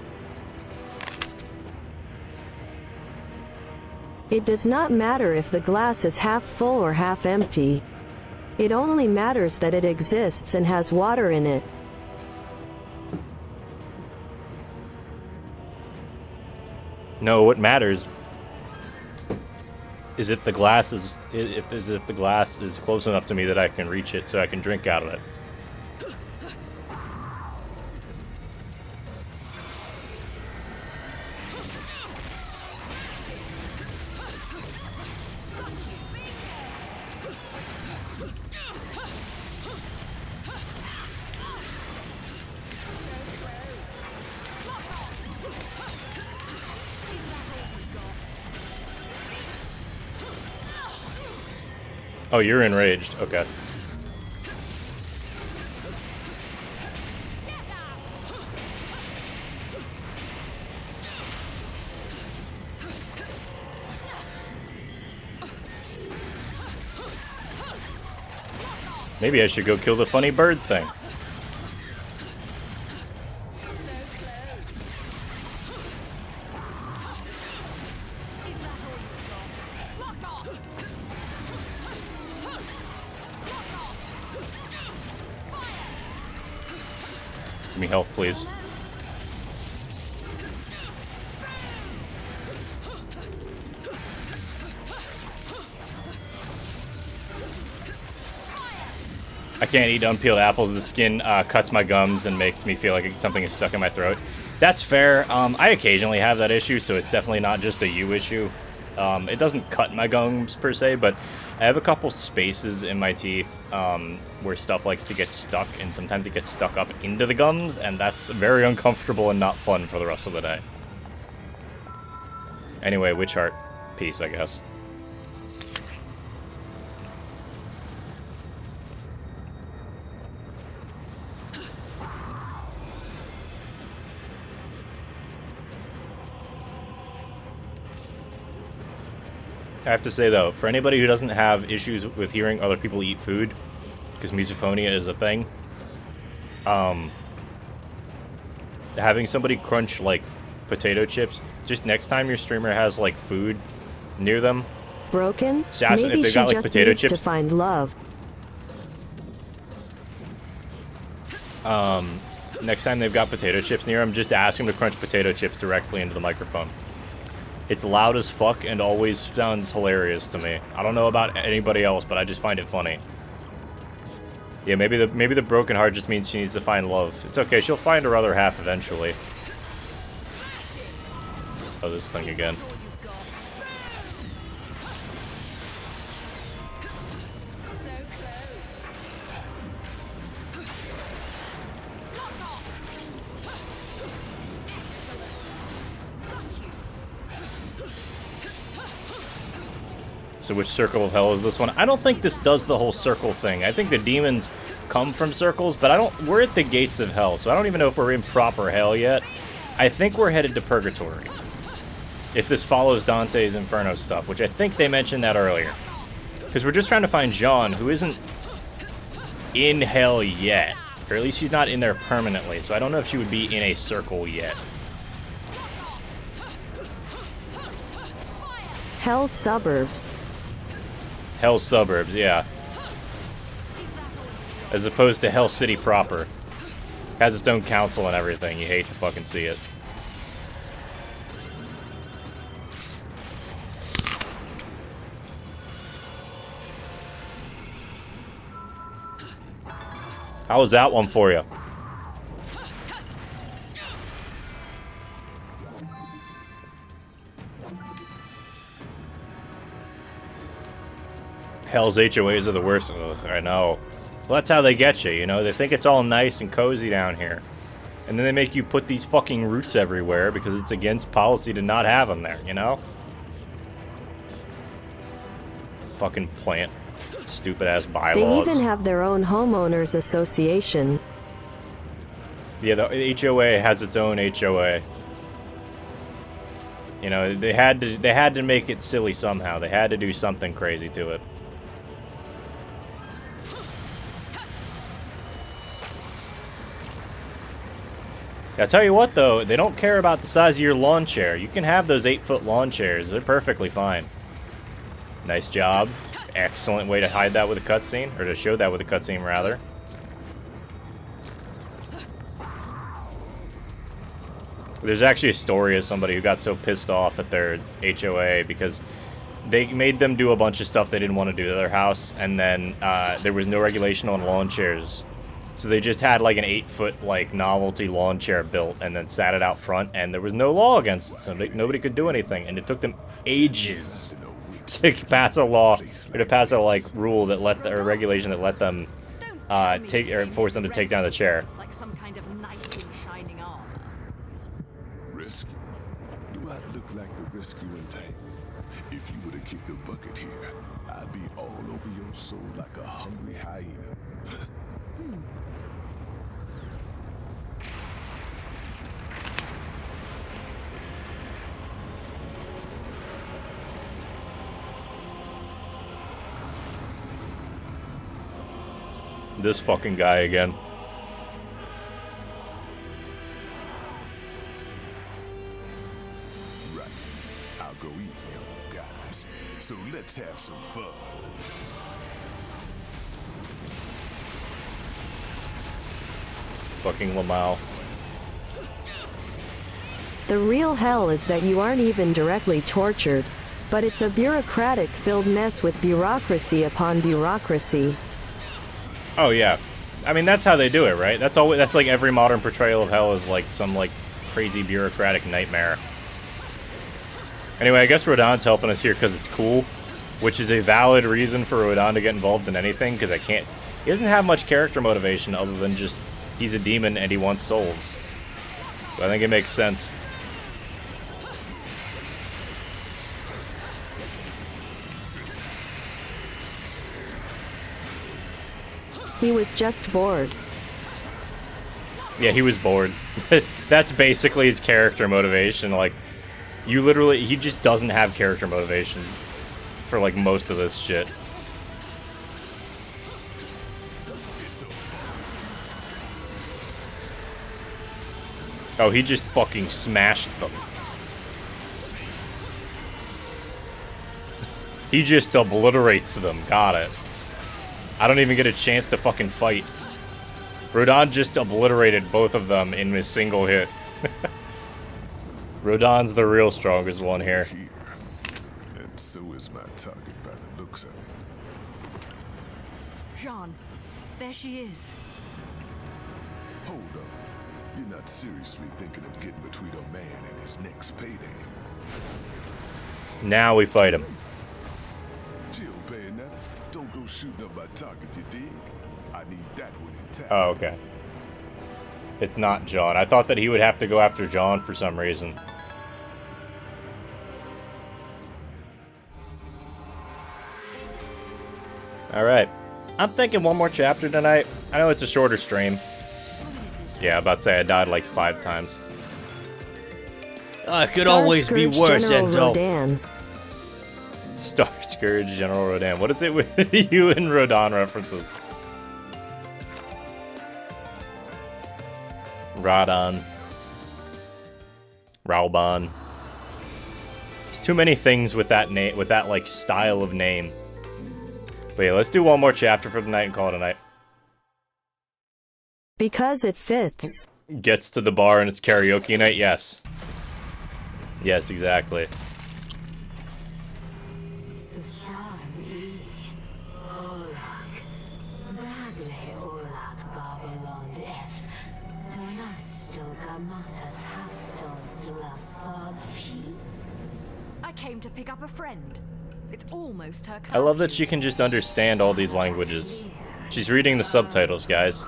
It does not matter if the glass is half full or half empty. It only matters that it exists and has water in it. No, what matters is if the glass is if the glass is close enough to me that I can reach it so I can drink out of it. Oh, you're enraged. Okay. Maybe I should go kill the funny bird thing. Give me health, please. I can't eat unpeeled apples. The skin cuts my gums and makes me feel like something is stuck in my throat. That's fair. I occasionally have that issue, so it's definitely not just a you issue. It doesn't cut my gums per se, but I have a couple spaces in my teeth where stuff likes to get stuck, and sometimes it gets stuck up into the gums, and that's very uncomfortable and not fun for the rest of the day. Anyway, witch heart piece, I guess. I have to say, though, for anybody who doesn't have issues with hearing other people eat food, because misophonia is a thing, having somebody crunch, like, potato chips, just next time your streamer has, like, food near them... Broken? Maybe if they got, like, potato chips, to find love. Next time they've got potato chips near them, just ask them to crunch potato chips directly into the microphone. It's loud as fuck and always sounds hilarious to me. I don't know about anybody else, but I just find it funny. Yeah, maybe the broken heart just means she needs to find love. It's okay, she'll find her other half eventually. Oh, this thing again. So which circle of hell is this one? I don't think this does the whole circle thing. I think the demons come from circles, but we're at the gates of hell, so I don't even know if we're in proper hell yet. I think we're headed to purgatory. If this follows Dante's Inferno stuff, which I think they mentioned that earlier. Because we're just trying to find Jean, who isn't in hell yet. Or at least she's not in there permanently, so I don't know if she would be in a circle yet. Hell's suburbs. Hell suburbs, yeah. As opposed to Hell City proper. Has its own council and everything. You hate to fucking see it. How was that one for you? Hell's HOAs are the worst. Ugh, I know. Well, that's how they get you, you know? They think it's all nice and cozy down here. And then they make you put these fucking roots everywhere because it's against policy to not have them there, you know? Fucking plant. Stupid-ass bylaws. They even have their own homeowners association. Yeah, the HOA has its own HOA. You know, they had to make it silly somehow. They had to do something crazy to it. I tell you what, though, they don't care about the size of your lawn chair. You can have those 8-foot lawn chairs. They're perfectly fine. Nice job. Excellent way to hide that with a cutscene, or to show that with a cutscene, rather. There's actually a story of somebody who got so pissed off at their HOA because they made them do a bunch of stuff they didn't want to do to their house, and then there was no regulation on lawn chairs. So they just had like an 8-foot like novelty lawn chair built and then sat it out front, and there was no law against it, so nobody could do anything, and it took them ages to pass a law or to pass a like rule that let or regulation that let them take or force them to take down the chair. Like some kind of knight in shining armor. Rescue? Do I look like the rescuing type? If you would have kicked the bucket here, I'd be all over your soul like a hungry hyena. This fucking guy again. Right. I'll go easy on you guys. So let's have some fun. Fucking Lamau. The real hell is that you aren't even directly tortured, but it's a bureaucratic-filled mess with bureaucracy upon bureaucracy. Oh yeah, I mean that's how they do it, right? That's always like every modern portrayal of hell is like some like crazy bureaucratic nightmare. Anyway, I guess Rodon's helping us here because it's cool, which is a valid reason for Rodon to get involved in anything because he doesn't have much character motivation other than just he's a demon and he wants souls. So I think it makes sense. He was just bored. Yeah, he was bored. That's basically his character motivation. Like, he just doesn't have character motivation for, like, most of this shit. Oh, he just fucking smashed them. He just obliterates them. Got it. I don't even get a chance to fucking fight. Rodon just obliterated both of them in a single hit. Rodon's the real strongest one here. And so is my target by the looks of it. Jean, there she is. Hold up. You're not seriously thinking of getting between a man and his next payday. Now we fight him. Chill, Bayonetta. Don't go shooting up my target, you dig? I need that one intact. Oh, okay. It's not John. I thought that he would have to go after John for some reason. Alright. I'm thinking one more chapter tonight. I know it's a shorter stream. Yeah, I'm about to say I died like 5 times. It could always be worse, Enzo. Rodan. Star Scourge General Rodan. What is it with you and Rodan references? Radon. Raubon. There's too many things with that name, with that like style of name. But yeah, let's do one more chapter for the night and call it a night. Because it fits. Gets to the bar and it's karaoke night, yes. Yes, exactly. I came to pick up a friend. It's almost her. I love that she can just understand all these languages. She's reading the subtitles, guys.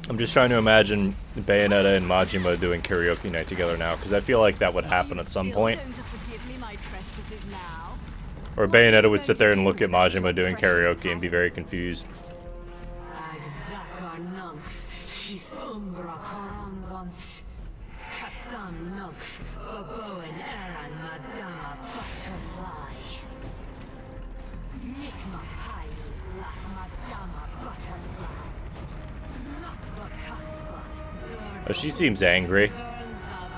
I'm just trying to imagine Bayonetta and Majima doing karaoke night together now, because I feel like that would happen at some point. Or Bayonetta would sit there and look at Majima doing karaoke and be very confused. Oh, she seems angry.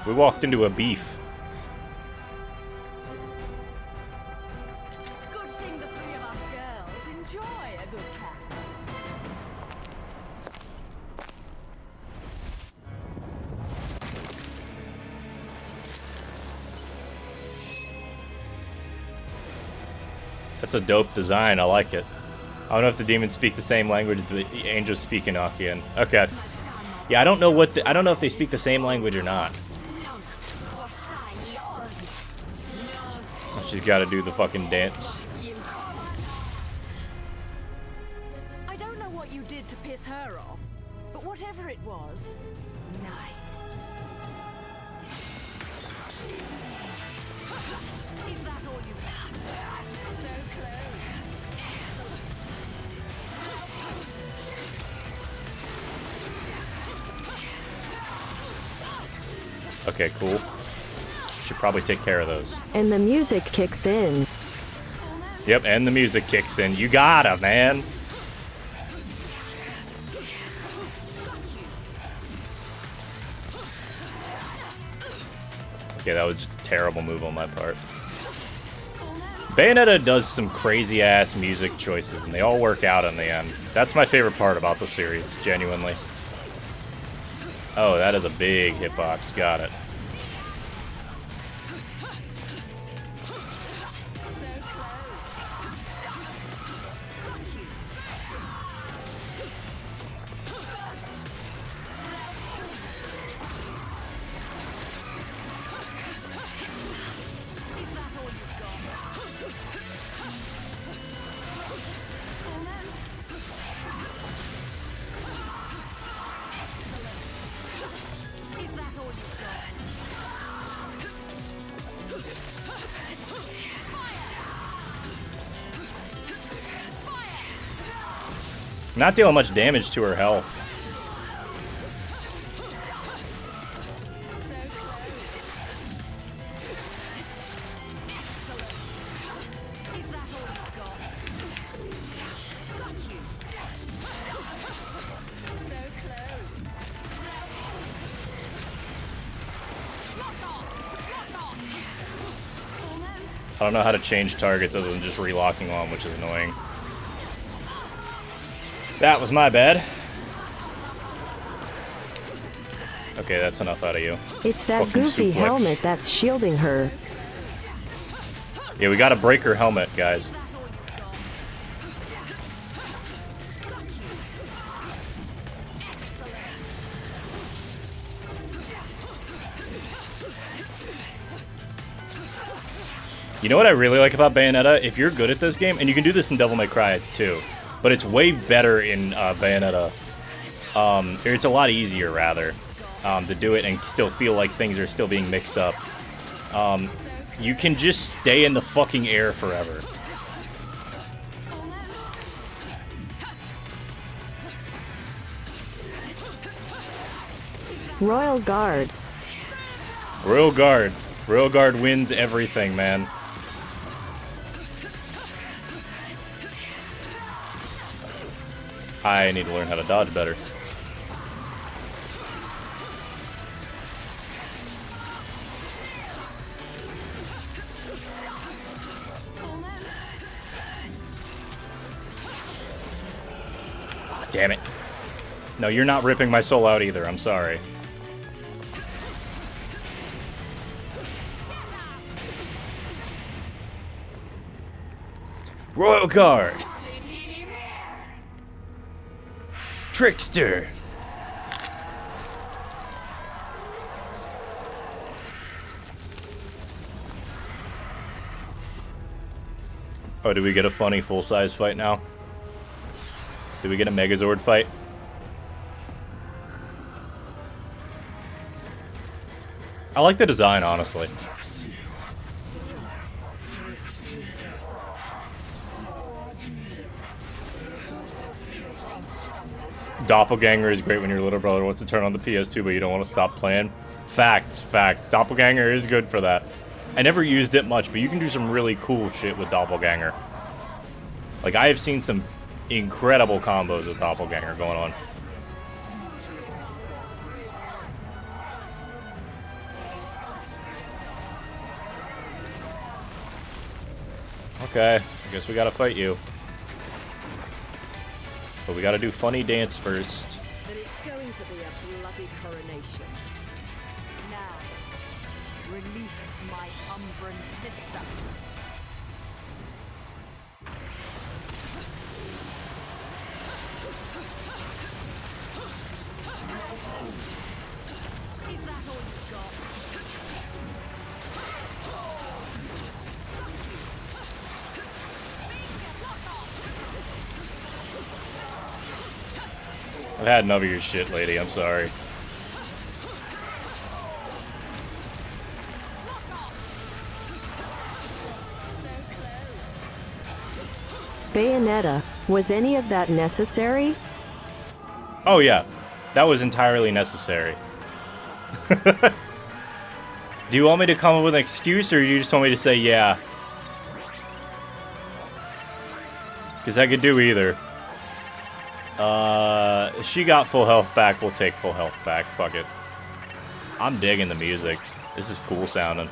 We walked into a beef. Good thing the 3 of us girls enjoy a good cat. That's a dope design. I like it. I don't know if the demons speak the same language the angels speak in Enochian. Okay. Yeah, I don't know what I don't know if they speak the same language or not. She's got to do the fucking dance. I don't know what you did to piss her off, but whatever it was, nice. Is that all you have? So close. Excellent. Okay, cool. Should probably take care of those. And the music kicks in. Yep, and the music kicks in. You gotta, man. Okay, that was just a terrible move on my part. Bayonetta does some crazy-ass music choices, and they all work out in the end. That's my favorite part about the series, genuinely. Oh, that is a big hitbox. Got it. Not dealing much damage to her health. I don't know how to change targets other than just relocking on, which is annoying. That was my bad. Okay, that's enough out of you. It's that Fucking goofy suplex. helmet that's shielding her. Yeah, we gotta break her helmet, guys. You know what I really like about Bayonetta? If you're good at this game, and you can do this in Devil May Cry too, but it's way better in Bayonetta. Or it's a lot easier, rather, to do it and still feel like things are still being mixed up. You can just stay in the fucking air forever. Royal Guard. Royal Guard. Royal Guard wins everything, man. I need to learn how to dodge better. Oh, damn it. No, you're not ripping my soul out either. I'm sorry. Royal Guard. Trickster. Oh, did we get a funny full-size fight now? Did we get a Megazord fight? I like the design, honestly. Doppelganger is great when your little brother wants to turn on the PS2, but you don't want to stop playing. Fact. Doppelganger is good for that. I never used it much, but you can do some really cool shit with Doppelganger. Like, I have seen some incredible combos with Doppelganger going on. Okay, I guess we gotta fight you. But we gotta do funny dance first. Then it's going to be a bloody coronation. Now, release my Umbran sister. Is that all you've got? I've had enough of your shit, lady. I'm sorry. Bayonetta, was any of that necessary? Oh yeah, that was entirely necessary. Do you want me to come up with an excuse, or you just want me to say yeah? Because I could do either. She got full health back, we'll take full health back. Fuck it. I'm digging the music. This is cool sounding.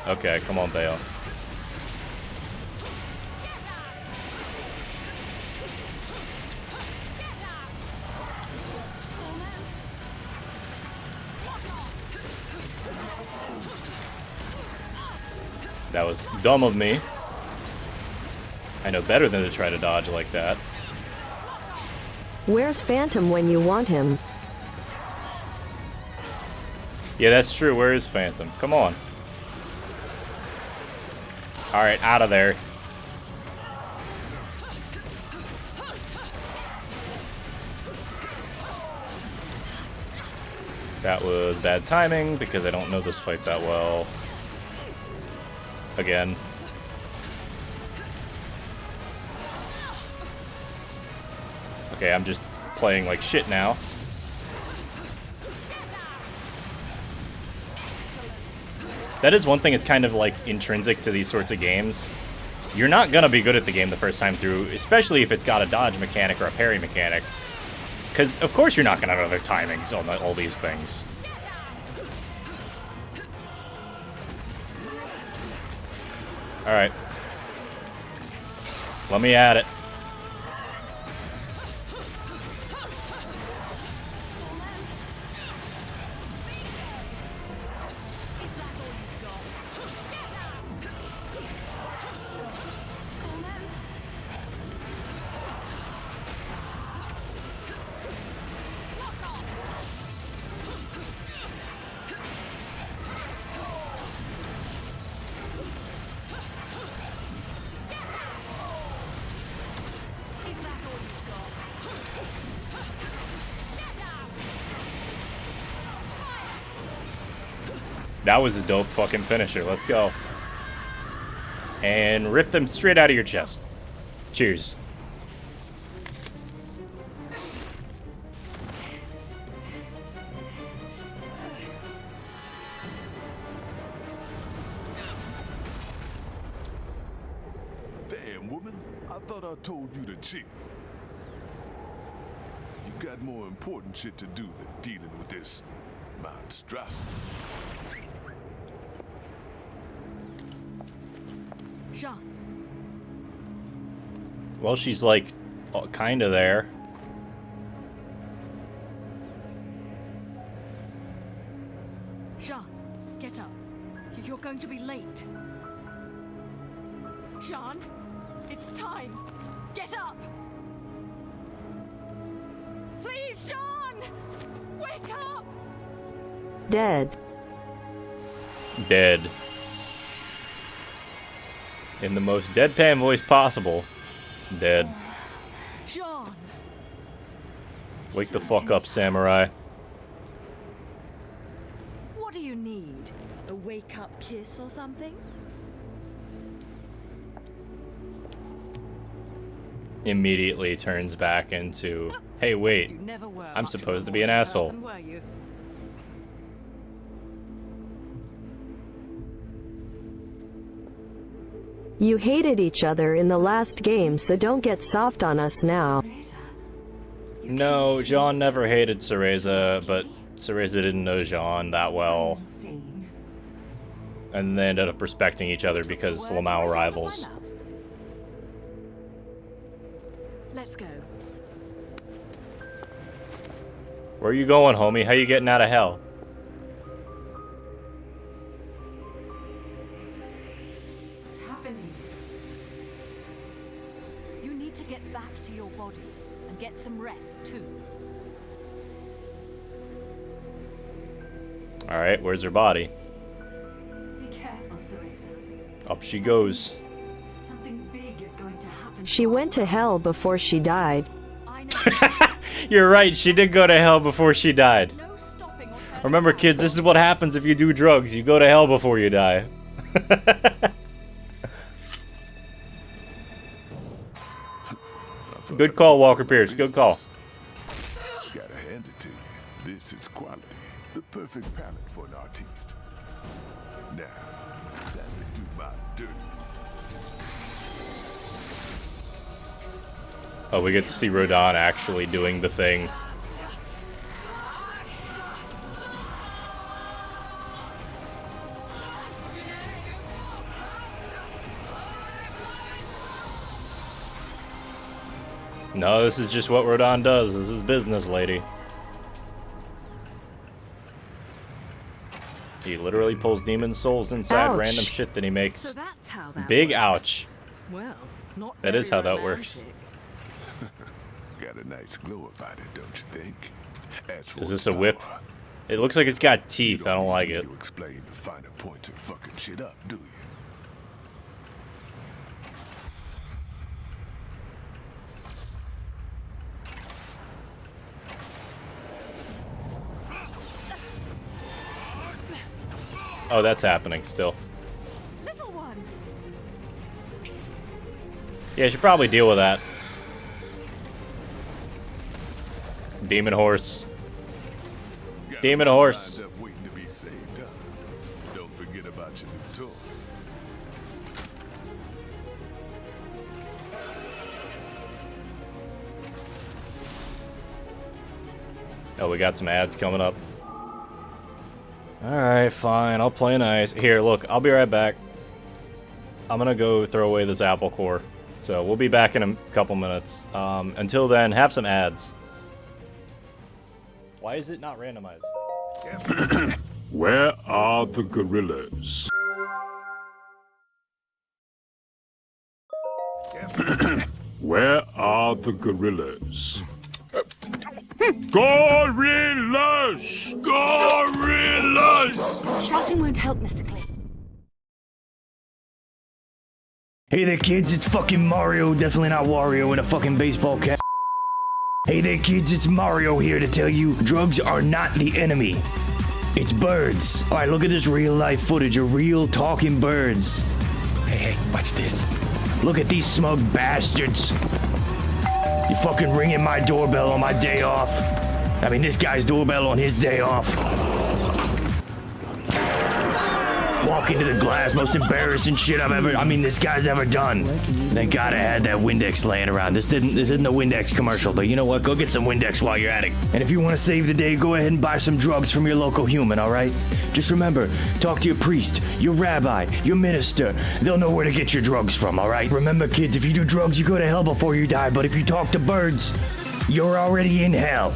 Okay, come on, Bayo. That was dumb of me. I know better than to try to dodge like that. Where's Phantom when you want him? Yeah, that's true. Where is Phantom? Come on. Alright, out of there. That was bad timing because I don't know this fight that well. Again. Okay, I'm just playing like shit now. That is one thing that's kind of like intrinsic to these sorts of games. You're not gonna be good at the game the first time through, especially if it's got a dodge mechanic or a parry mechanic. Because, of course, you're not gonna know their timings on all these things. Alright. Let me at it. That was a dope fucking finisher. Let's go. And rip them straight out of your chest. Cheers. Damn, woman. I thought I told you to chill. You got more important shit to do than dealing with this monstrosity. Jean. Well, she's like, kind of there. Jean, get up. You're going to be late. Jean, it's time. Get up. Please, Jean! Wake up! Dead. Dead. In the most deadpan voice possible. Dead. Jean. Wake the fuck up, samurai. What do you need? A wake-up kiss or something? Immediately turns back into, hey, wait, You never were I'm much of a supposed to be an morning asshole. person, were you? You hated each other in the last game, so don't get soft on us now. No, Jean never hated Cereza, but Cereza didn't know Jean that well. And they ended up respecting each other because Lamau rivals. Let's go. Where you going, homie? How you getting out of hell? What's happening? You need to get back to your body and get some rest too. Alright, where's her body? Be careful, Cereza. Up she goes. Something big is going to happen. She went to hell before she died. You're right, she did go to hell before she died. Remember, kids, this is what happens if you do drugs. You go to hell before you die. Good call, Walker Pierce. Good call. Gotta hand it to you. This is quality. The perfect palette for an artiste. Now, time to do my dirty. Oh, we get to see Rodin actually doing the thing. No, this is just what Rodin does. This is business, lady. He literally pulls demon souls inside Ouch. random shit that he makes. So that's how that Big works. ouch. Well, not That is very how that works. romantic. Got a nice glow about it, don't you think? As for Is this a whip? It looks like it's got teeth. I don't like it. to explain the finer points of fucking shit up, do you? Oh, that's happening still. Little one. Yeah, I should probably deal with that. Demon horse. Demon horse. Lined up waiting to be saved, huh? Don't forget about your new toy. Oh, we got some ads coming up. Alright, fine. I'll play nice. Here, look. I'll be right back. I'm gonna go throw away this apple core. So we'll be back in a couple minutes. Until then, have some ads. Why is it not randomized? Where are the gorillas? Where are the gorillas? Gorillas! Gorillas! Shouting won't help, Mr. Clay. Hey there, kids, it's fucking Mario, definitely not Wario in a fucking baseball cap. Hey there, kids, it's Mario here to tell you drugs are not the enemy. It's birds. Alright, look at this real-life footage of real talking birds. Hey, watch this. Look at these smug bastards. You fucking ringing my doorbell on my day off. I mean, this guy's doorbell on his day off. Walk into the glass, most embarrassing shit this guy's ever done. Thank God I had that Windex laying around. This isn't a Windex commercial, but you know what? Go get some Windex while you're at it. And if you want to save the day, go ahead and buy some drugs from your local human, all right? Just remember, talk to your priest, your rabbi, your minister. They'll know where to get your drugs from, all right? Remember, kids, if you do drugs, you go to hell before you die, but if you talk to birds, you're already in hell.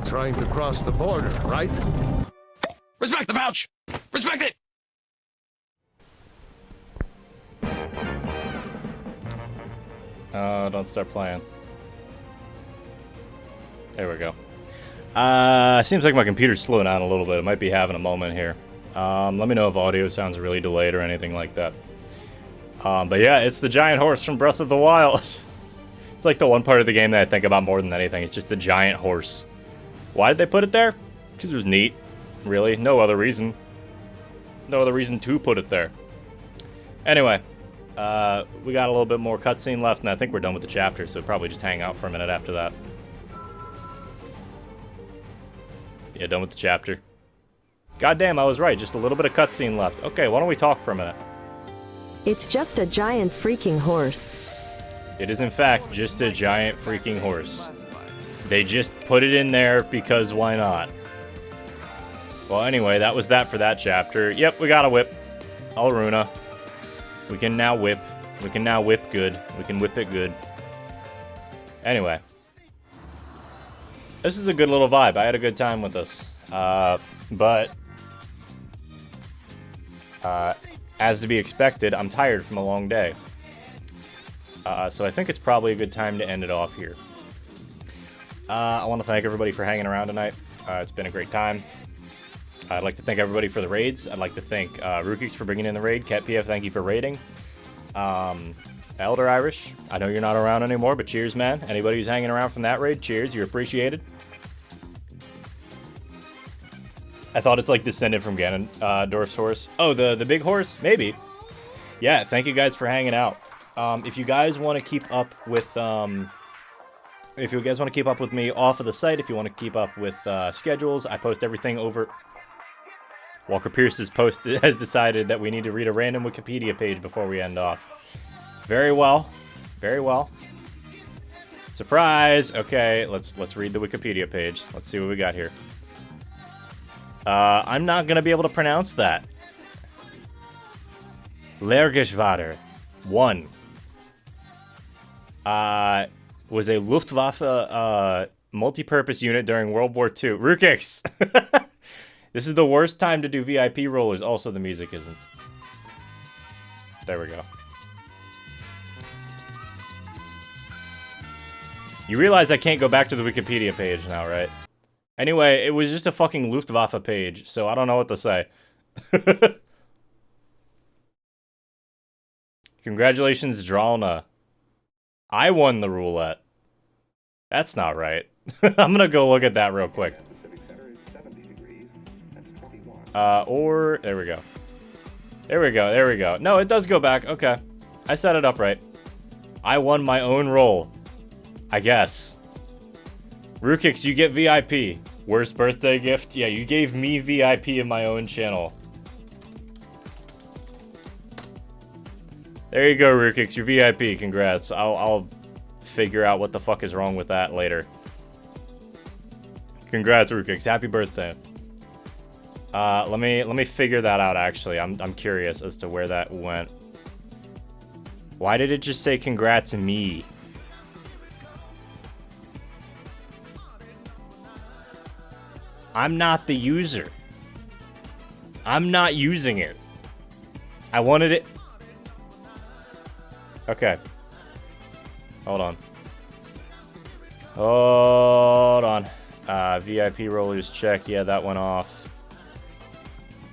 Trying to cross the border, right? Respect the pouch! Respect it! Don't start playing. There we go. Seems like my computer's slowing down a little bit. It might be having a moment here. Let me know if audio sounds really delayed or anything like that. But yeah, it's the giant horse from Breath of the Wild. It's like the one part of the game that I think about more than anything. It's just the giant horse. Why did they put it there? Because it was neat. Really, no other reason. No other reason to put it there. Anyway, we got a little bit more cutscene left, and I think we're done with the chapter, so probably just hang out for a minute after that. Yeah, done with the chapter. Goddamn, I was right. Just a little bit of cutscene left. Okay, why don't we talk for a minute? It's just a giant freaking horse. It is, in fact, just a giant freaking horse. They just put it in there because why not? Well, anyway, that was that for that chapter. Yep, we got a whip. Alruna. We can now whip. We can now whip good. We can whip it good. Anyway. This is a good little vibe. I had a good time with this. But as to be expected, I'm tired from a long day. So I think it's probably a good time to end it off here. I want to thank everybody for hanging around tonight. It's been a great time. I'd like to thank everybody for the raids. I'd like to thank Rukix for bringing in the raid. Cat PF, thank you for raiding. Elder Irish, I know you're not around anymore, but cheers, man. Anybody who's hanging around from that raid, cheers. You're appreciated. I thought it's like descended from Ganondorf's horse. Oh, the big horse? Maybe. Yeah, thank you guys for hanging out. If you guys want to keep up with... If you guys want to keep up with me off of the site, if you want to keep up with schedules, I post everything over... Walker Pierce has decided that we need to read a random Wikipedia page before we end off. Very well. Very well. Surprise! Okay, let's read the Wikipedia page. Let's see what we got here. I'm not going to be able to pronounce that. Lehrgeschwader 1. Was a Luftwaffe multi-purpose unit during World War II. Rukix! This is the worst time to do VIP rollers. Also, the music isn't. There we go. You realize I can't go back to the Wikipedia page now, right? Anyway, it was just a fucking Luftwaffe page, so I don't know what to say. Congratulations, Dralna. I won the roulette. That's not right. I'm gonna go look at that real quick. Or, there we go. There we go, there we go. No, it does go back. Okay. I set it up right. I won my own roll. I guess. Rukix, you get VIP. Worst birthday gift? Yeah, you gave me VIP in my own channel. There you go, Rukix. You're VIP. Congrats. I'll figure out what the fuck is wrong with that later. Congrats, Rukix. Happy birthday. Let me figure that out, actually. I'm curious as to where that went. Why did it just say congrats me? I'm not the user. I'm not using it. I wanted it. Okay. Hold on. Hold on. VIP rollers check. Yeah, that went off.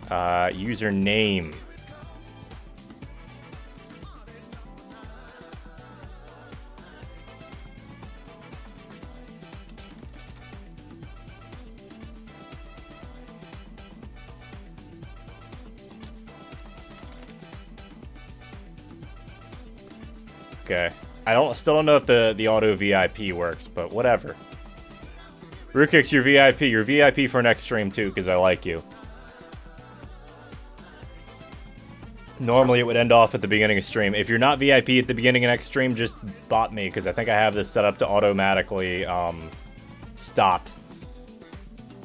Username. Okay. Still don't know if the auto VIP works, but whatever. Rukix, you're VIP. You're VIP for next stream too, because I like you. Normally it would end off at the beginning of stream. If you're not VIP at the beginning of next stream, just bot me, because I think I have this set up to automatically stop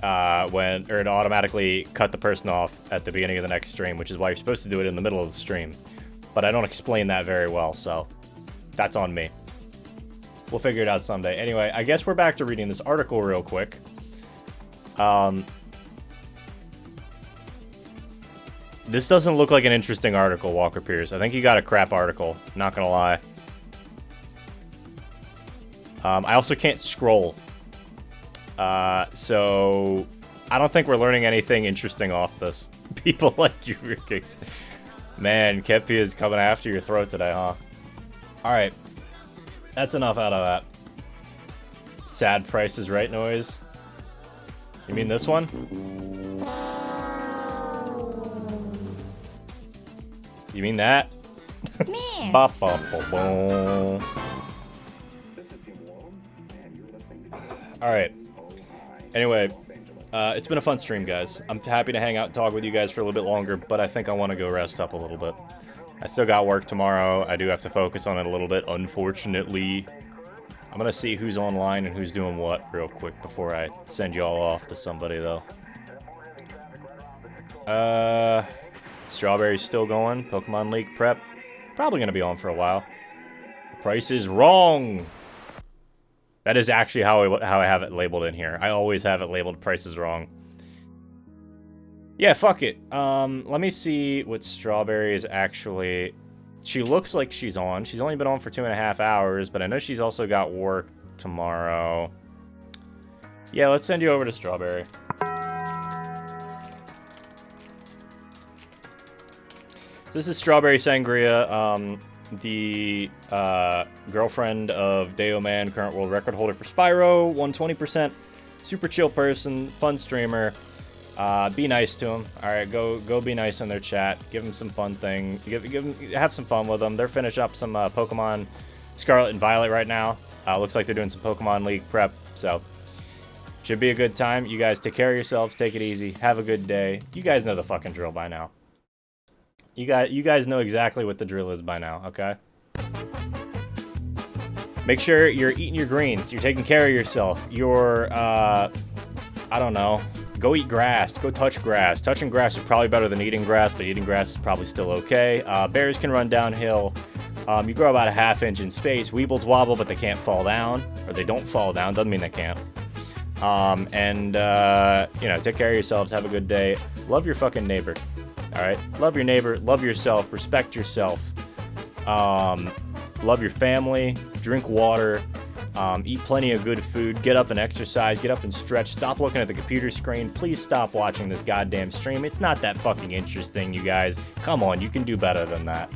or to automatically cut the person off at the beginning of the next stream, which is why you're supposed to do it in the middle of the stream. But I don't explain that very well, so that's on me. We'll figure it out someday. Anyway, I guess we're back to reading this article real quick. This doesn't look like an interesting article, Walker Pierce. I think you got a crap article, not gonna lie. I also can't scroll. So I don't think we're learning anything interesting off this. People like you, Rukix. Man, Kepi is coming after your throat today, huh? Alright. That's enough out of that. Sad Price is Right noise. You mean this one? You mean that? Ba, ba, ba, ba. Alright. Anyway, it's been a fun stream, guys. I'm happy to hang out and talk with you guys for a little bit longer, but I think I want to go rest up a little bit. I still got work tomorrow. I do have to focus on it a little bit, unfortunately. I'm going to see who's online and who's doing what real quick before I send y'all off to somebody, though. Strawberry's still going. Pokemon League prep. Probably going to be on for a while. Price is wrong. That is actually how I have it labeled in here. I always have it labeled Price is Wrong. Yeah, fuck it. Let me see what Strawberry is actually... She looks like she's on. She's only been on for 2.5 hours, but I know she's also got work tomorrow. Yeah, let's send you over to Strawberry. This is Strawberry Sangria, the girlfriend of Deo Man, current world record holder for Spyro, 120%, super chill person, fun streamer. Be nice to them. All right, go be nice in their chat. Give them some fun thing. Have some fun with them. They're finishing up some Pokemon Scarlet and Violet right now. Looks like they're doing some Pokemon League prep, so should be a good time. You guys take care of yourselves. Take it easy. Have a good day. You guys know the fucking drill by now. You guys know exactly what the drill is by now. Okay. Make sure you're eating your greens. You're taking care of yourself. You're I don't know. Go eat grass. Go touch grass. Touching grass is probably better than eating grass, but eating grass is probably still okay. Bears can run downhill. You grow about a ½ inch in space. Weebles wobble, but they can't fall down. Or they don't fall down. Doesn't mean they can't. You know, take care of yourselves. Have a good day. Love your fucking neighbor. Alright? Love your neighbor. Love yourself. Respect yourself. Love your family. Drink water. Eat plenty of good food. Get up and exercise. Get up and stretch. Stop looking at the computer screen. Please stop watching this goddamn stream. It's not that fucking interesting, you guys. Come on, you can do better than that.